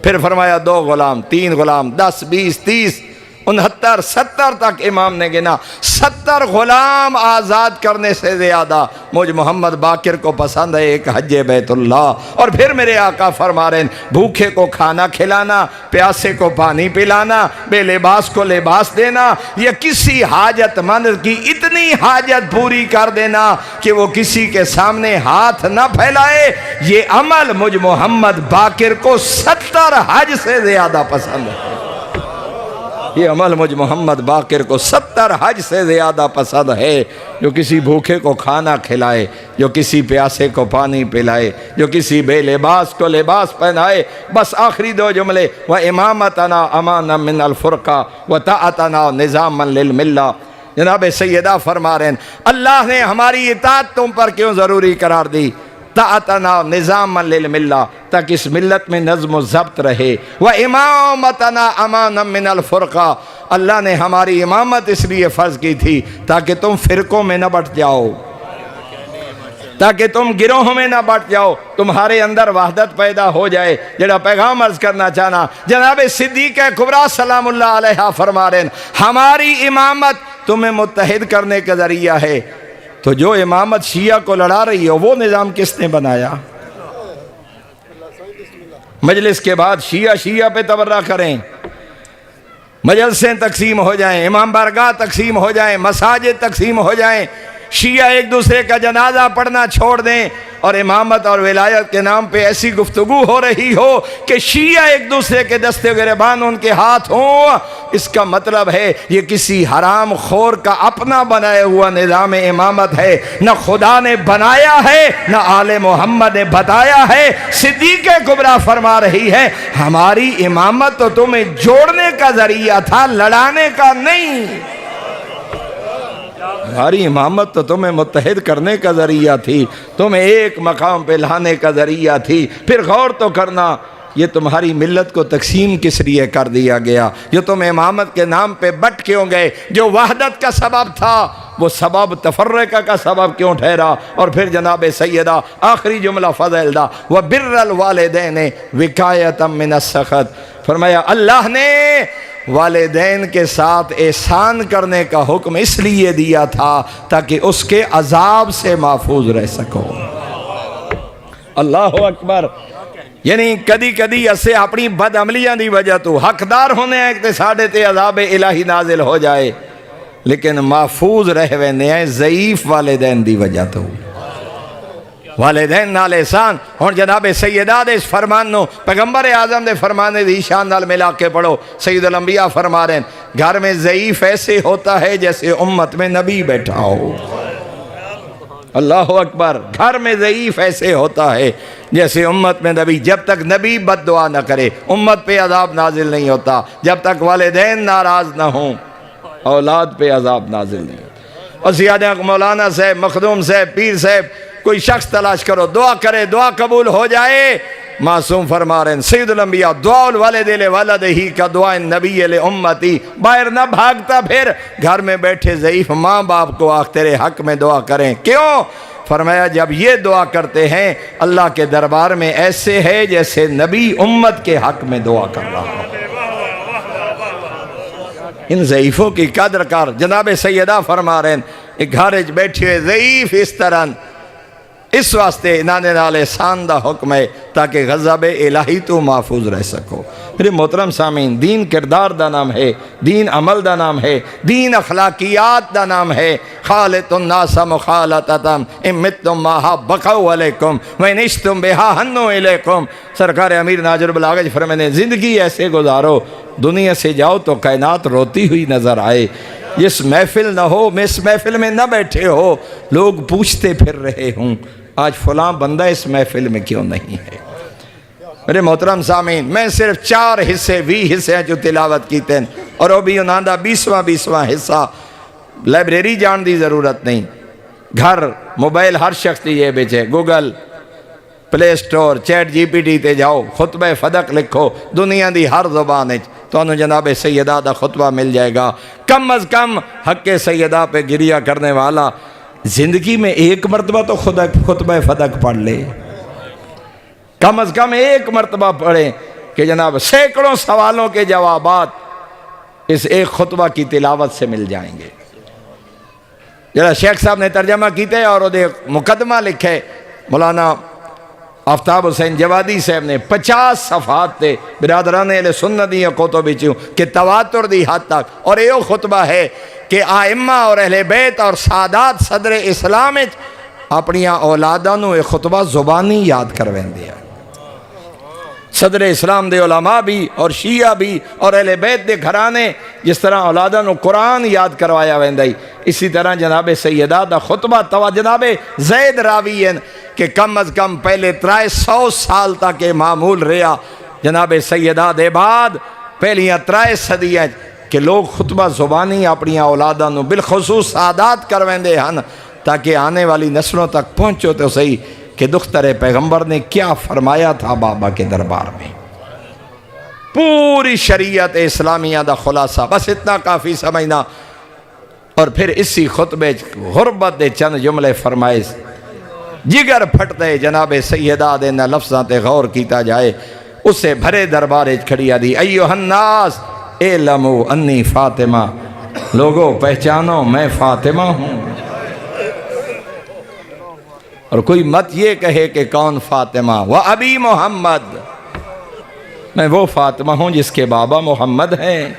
پھر فرمایا 2 غلام 3 غلام 10 20 30 69 70 تک امام نے گنا. 70 غلام آزاد کرنے سے زیادہ مجھ محمد باقر کو پسند ہے ایک حج بیت اللہ. اور پھر میرے آقا فرما رہے ہیں بھوکے کو کھانا کھلانا پیاسے کو پانی پلانا بے لباس کو لباس دینا یا کسی حاجت مند کی اتنی حاجت پوری کر دینا کہ وہ کسی کے سامنے ہاتھ نہ پھیلائے. یہ عمل مجھ محمد باقر کو 70 حج سے زیادہ پسند ہے. یہ عمل مجھ محمد باقر کو 70 حج سے زیادہ پسند ہے. جو کسی بھوکے کو کھانا کھلائے جو کسی پیاسے کو پانی پلائے جو کسی بے لباس کو لباس پہنائے. بس آخری 2 جملے وَإِمَامَتَنَا أَمَانًا مِنَ الْفُرْقَةِ وَطَاعَتَنَا نِظَامًا لِلْمِلَّةِ. جناب سیدہ فرما رہے ہیں اللہ نے ہماری اطاعت تم پر کیوں ضروری قرار دی. طاعتنا نظام للملہ تاکہ اس ملت میں نظم و ضبط رہے. وَإِمَامَتَنَا أَمَانًا مِنَ الْفُرْقَةِ. اللہ نے ہماری امامت اس لیے فرض کی تھی تاکہ تم فرقوں میں نہ بٹ جاؤ تاکہ تم گروہوں میں نہ بٹ جاؤ تمہارے اندر وحدت پیدا ہو جائے. جڑا پیغام عرض کرنا چاہنا جناب صدیق کبریٰ سلام اللہ علیہ فرما رہے ہیں ہماری امامت تمہیں متحد کرنے کا ذریعہ ہے. تو جو امامت شیعہ کو لڑا رہی ہے وہ نظام کس نے بنایا. مجلس کے بعد شیعہ پہ تبرہ کریں مجلسیں تقسیم ہو جائیں امام بارگاہ تقسیم ہو جائیں مساجد تقسیم ہو جائیں شیعہ ایک دوسرے کا جنازہ پڑھنا چھوڑ دیں اور امامت اور ولایت کے نام پہ ایسی گفتگو ہو رہی ہو کہ شیعہ ایک دوسرے کے دستے گریبان ان کے ہاتھ ہوں اس کا مطلب ہے یہ کسی حرام خور کا اپنا بنایا ہوا نظام امامت ہے، نہ خدا نے بنایا ہے نہ آل محمد نے بتایا ہے۔ صدیق کبریٰ فرما رہی ہے ہماری امامت تو تمہیں جوڑنے کا ذریعہ تھا، لڑانے کا نہیں۔ ہماری امامت تو تمہیں متحد کرنے کا ذریعہ تھی، تمہیں ایک مقام پہ لانے کا ذریعہ تھی۔ پھر غور تو کرنا یہ تمہاری ملت کو تقسیم کس لیے کر دیا گیا؟ جو تم امامت کے نام پہ بٹ کیوں گئے؟ جو وحدت کا سبب تھا وہ سبب تفرقہ کا سبب کیوں ٹھہرا؟ اور پھر جناب سیدہ آخری جملہ فضل دا وَبِرَّ الْوَالِدَيْنِ وِقَایَةً مِّنَ السَّخَطِ، فرمایا اللہ نے والدین کے ساتھ احسان کرنے کا حکم اس لیے دیا تھا تاکہ اس کے عذاب سے محفوظ رہ سکو۔ اللہ اکبر۔ یعنی کدی کدی اسے اپنی بد عملیاں دی وجہ تو حقدار ہونے ہیں کہ ساڑھے تے عذاب الہی نازل ہو جائے، لیکن محفوظ رہ وینے ہیں ضعیف والدین دی وجہ تو۔ والدین نال احسان ہون جناب سیدہ دے اس فرمان نو پیغمبر اعظم دے فرمانے دی شان نال ملا کے پڑھو۔ سید الانبیاء فرما رہے ہیں گھر میں ضعیف ایسے ہوتا ہے جیسے امت میں نبی بیٹھا ہو۔ اللہ اکبر۔ گھر میں ضعیف ایسے ہوتا ہے جیسے امت میں نبی۔ جب تک نبی بد دعا نہ کرے امت پہ عذاب نازل نہیں ہوتا، جب تک والدین ناراض نہ ہوں اولاد پہ عذاب نازل نہیں ہوتا۔ اور زیادہ مولانا صاحب، مخدوم صاحب، پیر صاحب، کوئی شخص تلاش کرو دعا کرے، دعا قبول ہو جائے۔ معصوم فرما رہے ہیں سید الانبیاء دعا الوالد لولدہ کا دعا نبی لامتی، باہر نہ بھاگتا، پھر گھر میں بیٹھے ضعیف ماں باپ کو آخ تیرے حق میں دعا کریں۔ کیوں؟ فرمایا جب یہ دعا کرتے ہیں اللہ کے دربار میں ایسے ہے جیسے نبی امت کے حق میں دعا کر رہا ہو۔ ان ضعیفوں کی قدر کر۔ جناب سیدہ فرما رہے ہیں ایک گھر بیٹھے ہوئے ضعیف اس طرح، اس واسطے انہاں نال احسان دا حکم ہے تاکہ غضب الہی تو محفوظ رہ سکو۔ میرے محترم سامعین، دین کردار دا نام ہے، دین عمل دا نام ہے، دین اخلاقیات دا نام ہے۔ خالط الناس مخالطتا ان متتم ماہا بقوا علیکم وان عشتم بہا ہنو الیکم۔ سرکار امیر ناجر البلاغہ فرماتے ہیں زندگی ایسے گزارو دنیا سے جاؤ تو کائنات روتی ہوئی نظر آئے۔ جس محفل نہ ہو، میں اس محفل میں نہ بیٹھے ہو، لوگ پوچھتے پھر رہے ہوں آج فلاں بندہ اس محفل میں کیوں نہیں ہے۔ میرے محترم سامعین، میں صرف 4 حصے 20 حصے ہیں جو تلاوت کیتے ہیں، اور وہ بھی انہاں دا 20واں حصہ۔ لائبریری جان دی ضرورت نہیں، گھر موبائل ہر شخص دی یہ بیچے، Google, play store, chat G P T تے جاؤ، خطبہ فدق لکھو، دنیا دی ہر زبان تو انہوں جناب سیدہ دا خطبہ مل جائے گا۔ کم از کم حق سیدہ پہ گریہ کرنے والا زندگی میں ایک مرتبہ تو خطبہ فدق پڑھ لے، کم از کم ایک مرتبہ پڑھیں کہ جناب سینکڑوں سوالوں کے جوابات اس ایک خطبہ کی تلاوت سے مل جائیں گے۔ جناب شیخ صاحب نے ترجمہ کیتے اور وہ مقدمہ لکھے، مولانا آفتاب حسین جوادی صاحب نے 50 صفحات تے برادران اہل سنت دی کتب وچوں کہ تواتر دی حد تک، اور یہ خطبہ ہے کہ آئمہ اور اہل بیت اور سادات صدر اسلام اپنی اولاداں نو یہ خطبہ زبانی یاد کروین دیا۔ صدر اسلام دے علماء بھی اور شیعہ بھی اور اہل بیت دے گھرانے جس طرح اولاداں نو قرآن یاد کروایا ویندائی، اسی طرح جناب سیدہ دا خطبہ جناب زید راوی ہیں کہ کم از کم پہلے 300 سال تک معمول رہا جناب سیدہ دے بعد پہلیاں 3 صدیاں کہ لوگ خطبہ زبانی اپنی اولاداں نو بالخصوص سادات کرویندے ہن تاکہ آنے والی نسلوں تک پہنچو تو صحیح کہ دختر پیغمبر نے کیا فرمایا تھا بابا کے دربار میں۔ پوری شریعت اسلامیہ دا خلاصہ بس اتنا کافی سمجھنا، اور پھر اسی خطبے غربت دے چند جملے فرمائے جگر پھٹتے جناب سیدہ دے نہ لفظاں تے غور کیتا جائے۔ اسے بھرے دربارے کھڑیا دی ایوہ الناس اعلمو انی فاطمہ، لوگوں پہچانو میں فاطمہ ہوں۔ اور کوئی مت یہ کہے کہ کون فاطمہ، وَأَبِي محمد، میں وہ فاطمہ ہوں جس کے بابا محمد ہیں۔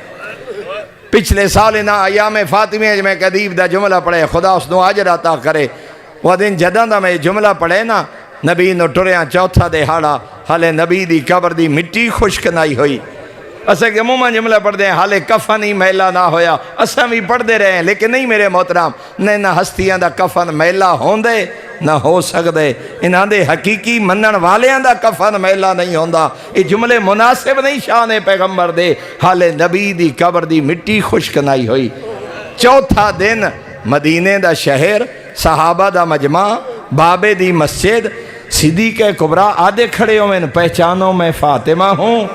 پچھلے سال انہا ایام فاطمہ میں قدیب دا جملہ پڑھے، خدا اس نو آجر عطا کرے، وہ دن جدہ دا میں جملہ پڑھے نا، نبی نو ٹریاں چوتھا دے ہاڑا، حالے نبی دی قبر دی مٹی خشک نائی ہوئی، اسے کہ عموماً جملہ پڑھ دیں حالے کفن ہی میلا نہ ہویا، اساں بھی پڑھ دے رہے ہیں، لیکن نہیں میرے محترم، نہ ہستیاں دا کفن میلا ہوندے نہ ہو سکدے، انہاں دے حقیقی منن والیاں دا کفن میلا نہیں ہوندا۔ یہ جملے مناسب نہیں شان پیغمبر دے، حالے نبی دی قبر دی مٹی خشک نہیں ہوئی۔ چوتھا دن مدینے دا شہر، صحابہ دا مجمع، بابے دی مسجد، صدیق کبریٰ آدھے کھڑے ہوئے، پہچانو میں فاطمہ ہوں۔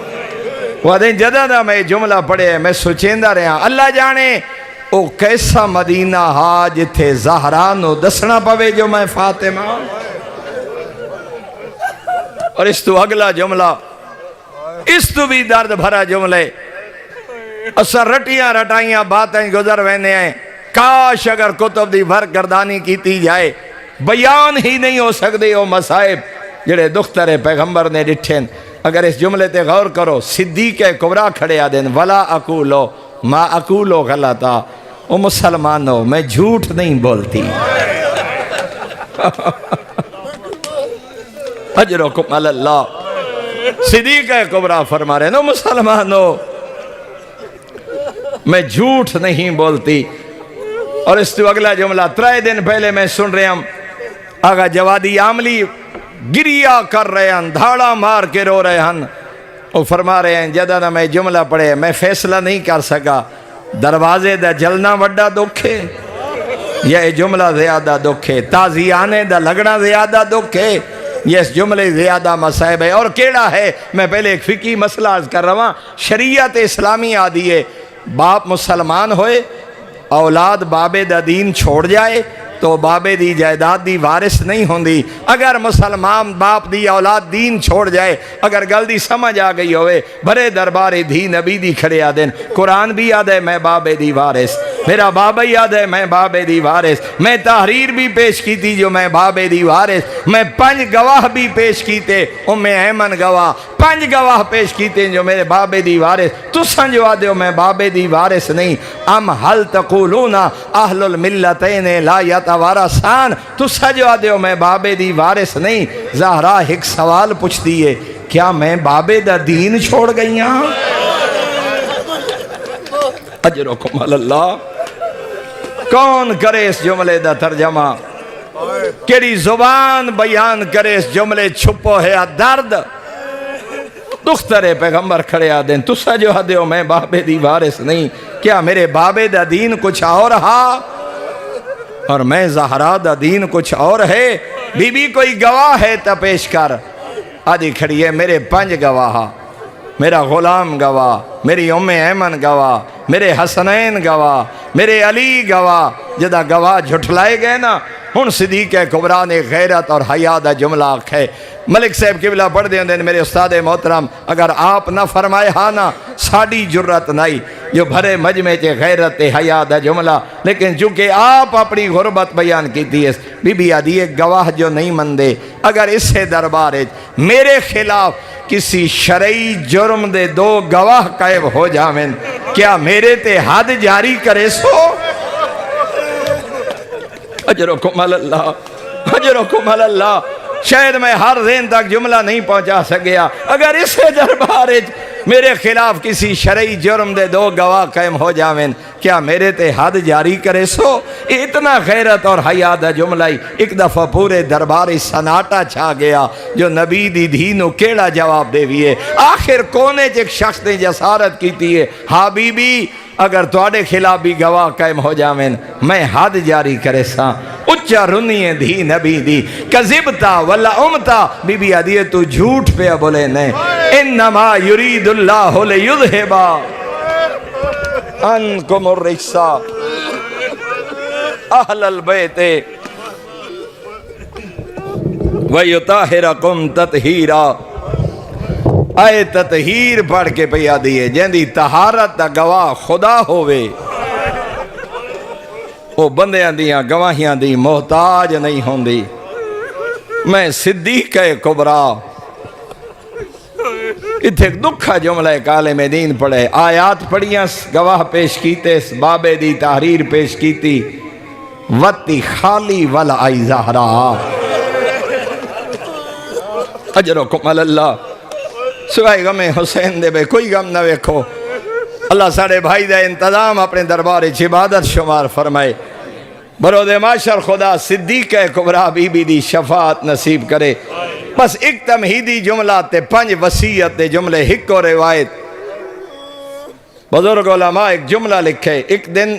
وہ دن جدہ دا میں جملہ پڑھے، میں سوچیندہ رہا اللہ جانے او کیسا مدینہ ہا جتھے زہرا نو دسنا پوے جو میں فاطمہ۔ اور اس تو اگلا جملہ، اس تو بھی درد بھرا جملے، اثر رٹیاں رٹائیاں باتیں گزر وینے ہیں، کاش اگر کتب دی بھر گردانی کیتی جائے، بیان ہی نہیں ہو سکتے وہ مسائب جڑے دختر پیغمبر نے ڈٹھیں۔ اگر اس جملے تے غور کرو، صدیق کبریٰ کھڑے آدین ولا اقولو ما اقولو غلطا، او مسلمانو میں جھوٹ نہیں بولتی۔ اجرکم علی اللہ، صدیق کبریٰ فرما رہے ہیں مسلمانو میں جھوٹ نہیں بولتی۔ اور اس تو اگلا جملہ 3 دن پہلے میں سن رہے ہم آگا جوادی عاملی گریا کر رہے ہیں، دھاڑا مار کے رو رہے ہیں، وہ فرما رہے ہیں جدہ نہ میں جملہ پڑھے میں فیصلہ نہیں کر سکا، دروازے دا جلنا وڈا دکھے یہ جملہ زیادہ دکھے، تازیانے دا لگنا زیادہ دکھے، یہ اس جملے زیادہ مسائب ہے۔ اور کیڑا ہے، میں پہلے ایک فقہی مسئلہ عرض کر رہا ہوں، شریعت اسلامی آدھی ہے باپ مسلمان ہوئے، اولاد بابے دا دین چھوڑ جائے تو بابے دی جائیداد دی وارث نہیں ہوندی۔ اگر مسلمان باپ دی اولاد دین چھوڑ جائے، اگر گل دی سمجھ آ گئی ہوئے، بھرے دربار دھی نبی دی کھڑے آدین، قرآن بھی یاد ہے میں بابے دی وارث، میرا بابا یاد ہے میں بابے دی وارث، میں تحریر بھی پیش کی تھی جو میں بابے دی وارث، میں 5 گواہ بھی پیش کیتے، ایمن گواہ 5 گواہ پیش کیتے جو میرے بابے دی وارث، تو سنجوا دیو میں بابے دی وارث نہیں۔ ام حل تقولون اہل الملتین لا یتوارثان، تو سنجوا دیو میں بابے دی وارث نہیں۔ زہرا ایک سوال پوچھ دیئے، کیا میں بابے دا دین چھوڑ گئی ہاں؟ اجرکم علی اللہ، کون کرے اس جملے دا ترجمہ، کیڑی زبان بیان کرے اس جملے چھپو ہے درد۔ دختر پیغمبر کھڑے آدین تو سجو دیو میں بابے دی وارث نہیں، کیا میرے بابے دا دین کچھ اور ہا اور میں زہرا دا دین کچھ اور ہے؟ بی بی کوئی گواہ ہے تا پیش کر، آدھی کھڑی ہے میرے 5 گواہ، میرا غلام گواہ، میری ایمن گواہ، میرے حسنین گواہ، میرے علی گواہ، جدہ گواہ جھٹلائے گئے نا، ہن صدیق کبریٰ نے غیرت اور حیا دا جملہ آکھے۔ ملک صاحب قبلہ پڑھ دیں میرے استاد محترم، اگر آپ نہ فرمائے ہاں نا ساڑی جرت نہیں جو بھرے مجمع چے غیرت حیا دا جملہ، لیکن چونکہ آپ اپنی غربت بیان کی تھی، بی بی آدھی ایک گواہ جو نہیں مندے، اگر اس سے دربار میرے خلاف کسی شرعی جرم دے 2 گواہ قائم ہو جاویں، کیا میرے تے حد جاری کرے سو؟ اجرکم علی اللہ، اجرکم علی اللہ۔ شاید میں ہر ذہن تک جملہ نہیں پہنچا سکیا، اگر اسے دربار میرے خلاف کسی شرعی جرم دے 2 گواہ قائم ہو جاویں، کیا میرے تے حد جاری کرے سو؟ اتنا غیرت اور حیا دا جملہ ہی ایک دفعہ پورے درباری سناٹا چھا گیا، جو نبی دی دھینو کیڑا جواب دے بھی ہے۔ آخر کونے ایک شخص نے جسارت کی تھی ہے، ہاں بی بی اگر تواڈے خلاف بھی گواہ قائم ہو جاویں میں حد جاری کرے ساں۔ اچھا رنی دھی نبی دی کذبتا ولا امتا، بی بی آدھی تو جھوٹ پہ بولے نہیں، انما یرید اللہ لیذہبا انکم الرجس اہل البیت ویطہرکم تطہیرا۔ آئے تطہیر پڑھ کے پیا دیئے جیندی طہارت دا گواہ خدا ہوئے، وہ بندیاں دیاں گواہیاں دی محتاج نہیں ہوندی۔ میں صدیق کبریٰ اتھے دکھا جملہ عالم دین پڑھے، آیات پڑھیاں گواہ پیش کیتے، بابے دی تحریر پیش کیتی، وتی خالی والا آئی زہرا۔ اجرکم علی اللہ، سوائے غم حسین دے بے کوئی غم نہ ویکھو اللہ ساڑے بھائی دا انتظام اپنے دربار عبادت شمار فرمائے برود معاشر خدا صدیق کبریٰ بی بی دی شفاعت نصیب کرے بس ایک تمہیدی جملہ تے 5 وصیت دے جملے ہک و روایت بزرگ علماء ایک جملہ لکھے ایک دن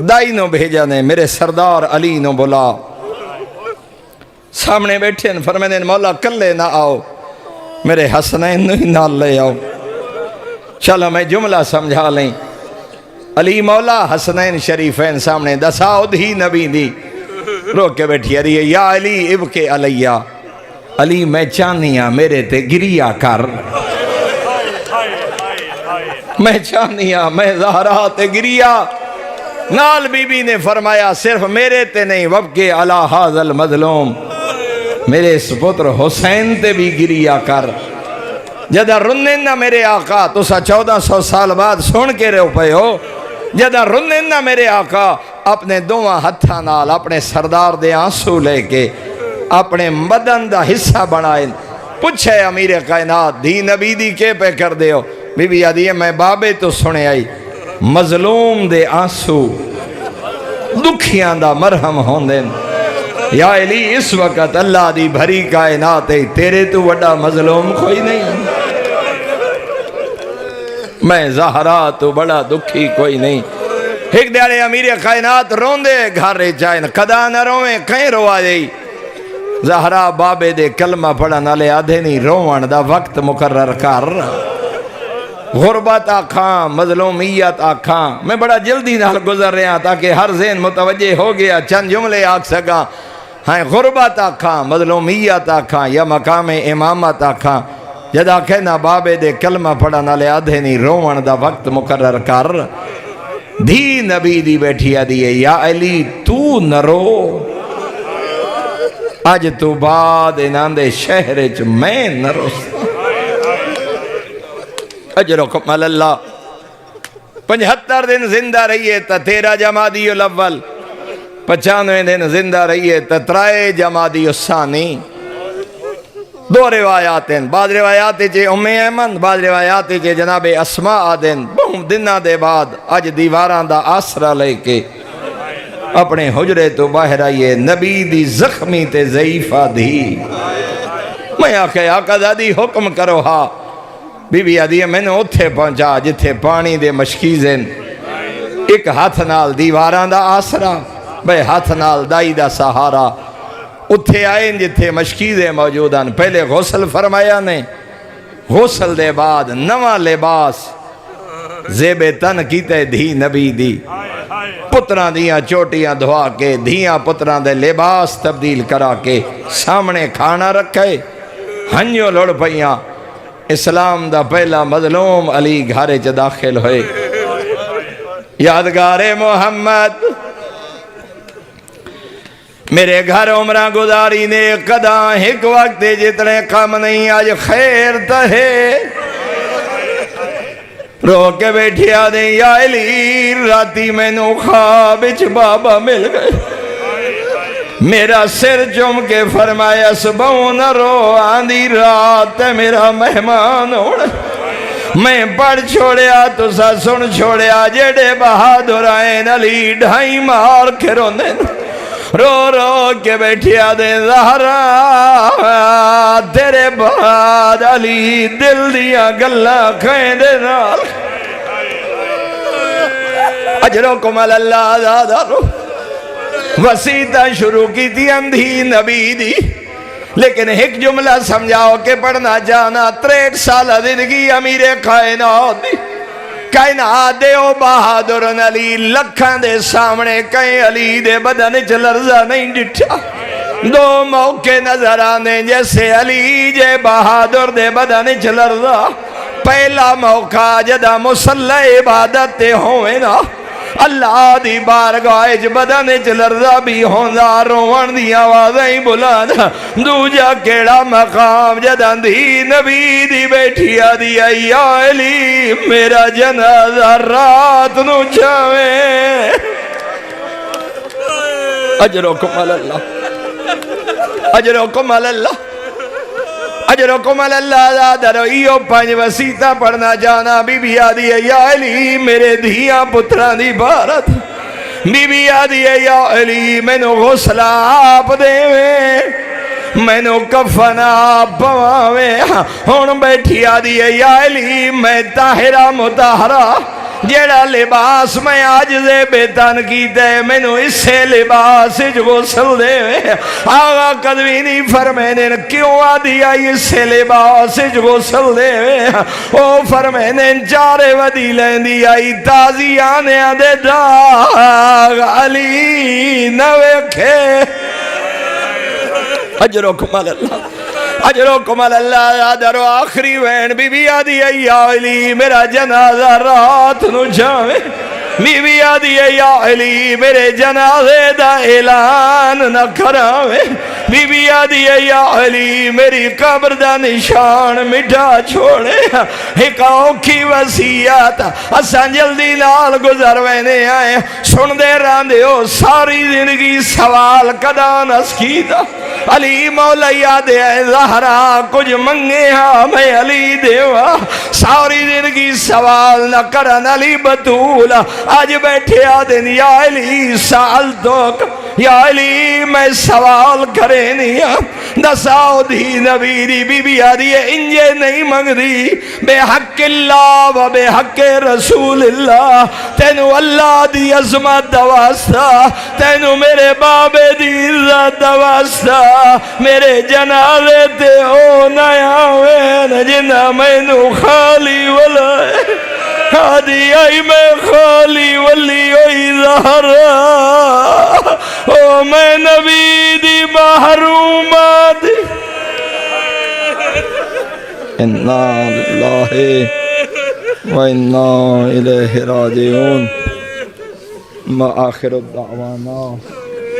دائی نو بھیجا نے میرے سردار علی نو بلا سامنے بیٹھے فرمائے مولا کلے نہ آؤ میرے حسنین نو ہی نال لے آؤ چلو میں جملہ سمجھا لیں علی مولا حسنین شریفین سامنے دساؤ دھی نبی دی روک کے بیٹھی رہی ہے یا علی ابکے علیہ علی میں چاہنیاں میرے تے گریا کر میں چاہنیاں میں زہرا تے گریا نال بی بی نے فرمایا صرف میرے تے نہیں وبکے علی ھذا المظلوم میرے اس پتر حسین تے بھی گریا کر جدہ رنن نہ میرے آقا تو سا 1400 سال بعد سن کے رہو پے ہو جدہ رنن نہ میرے آقا اپنے دوواں ہتھاں نال اپنے سردار دے آنسو لے کے اپنے بدن دا حصہ بنائیں پوچھے امیر کائنات دھی نبی دی کے پہ کر دے ہو بی بی آدھی ہے میں بابے تو سنے آئی مظلوم دے آنسو دکھیاں دا مرہم ہوندیں یا علی اس وقت اللہ دی بھری کائنات ہے تیرے تو وڈا مظلوم کوئی نہیں میں زہرا تو بڑا دکھی کوئی نہیں ایک دیارے امیر کائنات روندے گھر رہ جائیں قدا نہ رویں کہیں روا دے زہرا بابے دے کلمہ پڑھا نالے آدھے نہیں روان دا وقت مقرر کر غربت آکھاں مظلومیت آکھاں میں بڑا جلدی نال گزر رہا تاکہ ہر ذہن متوجہ ہو گیا چند جملے آکھ سکا ہاں غربت آکھاں مظلومیت آکھاں یا مقام امامت آکھاں جدا کہنا بابے دے کلمہ پڑھا نالے آدھے نہیں روان دا وقت مقرر کر دھی نبی دی بیٹھیا دیئے یا علی تو نہ رو آج تو بعد انہاں دے شہر چ میں نہ رو اجرکم اللہ 75 دن زندہ رہیے تا 13 جمادی الاول 95 دن زندہ رہیے تا 3 جمادی الثانی 2 روایات ہیں بعض روایات چے ایمن بعض روایات چے جناب اسماء آدن بہم دنہ دے بعد اج دیواران دا آسرہ لے کے اپنے حجرے تو باہر آئیے نبی دی زخمی تے ضعیفہ دی میں آکھے آقا دادی حکم کرو ہاں بی بی آدھی ہے میں نے اتھے پہنچا جتھے پانی دے مشکیزیں ایک ہاتھ نال دیواران دا آسرا بے ہاتھ نال دائی دا سہارا اتھے آئیں جتھے مشکیزیں موجودان پہلے غسل فرمایا نے غسل دے بعد نواں لباس زیب تن کیتے دھی نبی دی پتران دیاں چوٹیاں دھوا کے دھیاں پتران دے لباس تبدیل کرا کے سامنے کھانا رکھے ہنجو لڑ پئیاں اسلام دا پہلا مظلوم علی گھارے چ داخل ہوئے یادگار محمد میرے گھر عمرہ گزاری نے قداں ایک وقت جتنے کم نہیں آج خیر تہے رو کے بیٹھی آدھیں یا علی راتی میں نو خوابچ بابا مل گئے میرا سر چم کے فرمایا صبح نہ رو آندھی رات میرا مہمان ہوڑ میں پڑھ چھوڑیا تو سا سن چھوڑیا جڑے بہادر آئین علی ڈھائی مار کے رونے رو رو کے بیٹھیا دے زہرا تیرے بعد علی دل دیا گلہ کھائیں دے نال اجرکم اللہ زیادہ رو وسیطہ شروع کی تھی اندھی نبی دی لیکن ایک جملہ سمجھاؤ کہ پڑھنا جانا 63 سالہ زندگی امیر کائنات دی کائنات دے او بہادر علی لکھان دے سامنے کہیں علی دے بدن چلرزہ نہیں ڈٹھا 2 موقع نظر آنے جیسے علی جے بہادر دے بدن چلرزہ پہلا موقع جدہ مسلح عبادت تے ہوئے نا اللہ دی بارگاہ اچ بدن اچ لرزہ بھی ہوندا روان دی آوازیں بلند دوجا کیڑا مقام جداں دی نبی دی بیٹھی آدھی یا علی میرا جنازہ رات نو جاویں اجرکم اللہ اجرکم اللہ اجرکم اللہ دروئیو پانچ وسیطہ پڑھنا جانا بی بی آدھی ہے یا علی میرے دھیاں پتران دی بارت بی بی آدھی ہے یا علی میں نو غسلہ آپ دے میں نو کفن آپ پواوے ہون بیٹھی آدھی ہے یا علی میں طاہرہ مطہرہ جیڑا لباس میں آج دے بیتان کی دے میں نو اس سے لباس جو غسل دے آغا قدوینی فرمینے کیوں آدھی آئی اس سے لباس جو غسل دے او فرمینے چارے ودی لیندی آئی تازی آنے آدھے داغ علی نوے کھے اجرکم اللہ اجرکم اللہ درو آخری وین بی بی آدھی ہے یا علی میرا جنازہ رات نو جاوے بی بی آدھی ہے یا علی میرے جنازے دا اعلان نہ کراوے بی بی آدھی ہے یا علی میری قبر دا نشان مٹا چھوڑے ایک اوکھی وسیعت اسان جلدی نال گزر وینے آئے سن دے راندے ہو ساری زندگی سوال کدان اس کی دا علی مولا یاد ہے زہرا کچھ منگے ہاں میں علی دیوا ساری زندگی سوال نہ کرن علی بطول آج بیٹھے آدھن یا علی سال توک یا علی میں سوال کرے نہیں دساؤ دی نبیری بی بی آدھی ہے انجے نہیں منگ دی بے حق اللہ و بے حق رسول اللہ تینو اللہ دی عظمت دواستا تینو میرے باب دی عزت دواستا میرے جنازے تے او نیا وین جنہ میں نو خالی والے آدھی آئی میں خالی ولی اوئی زہرا او میں نبی دی محرومات اِنَّا لِلَّهِ وَإِنَّا إِلَيْهِ رَاجِعُونَ ما آخر الدعوانا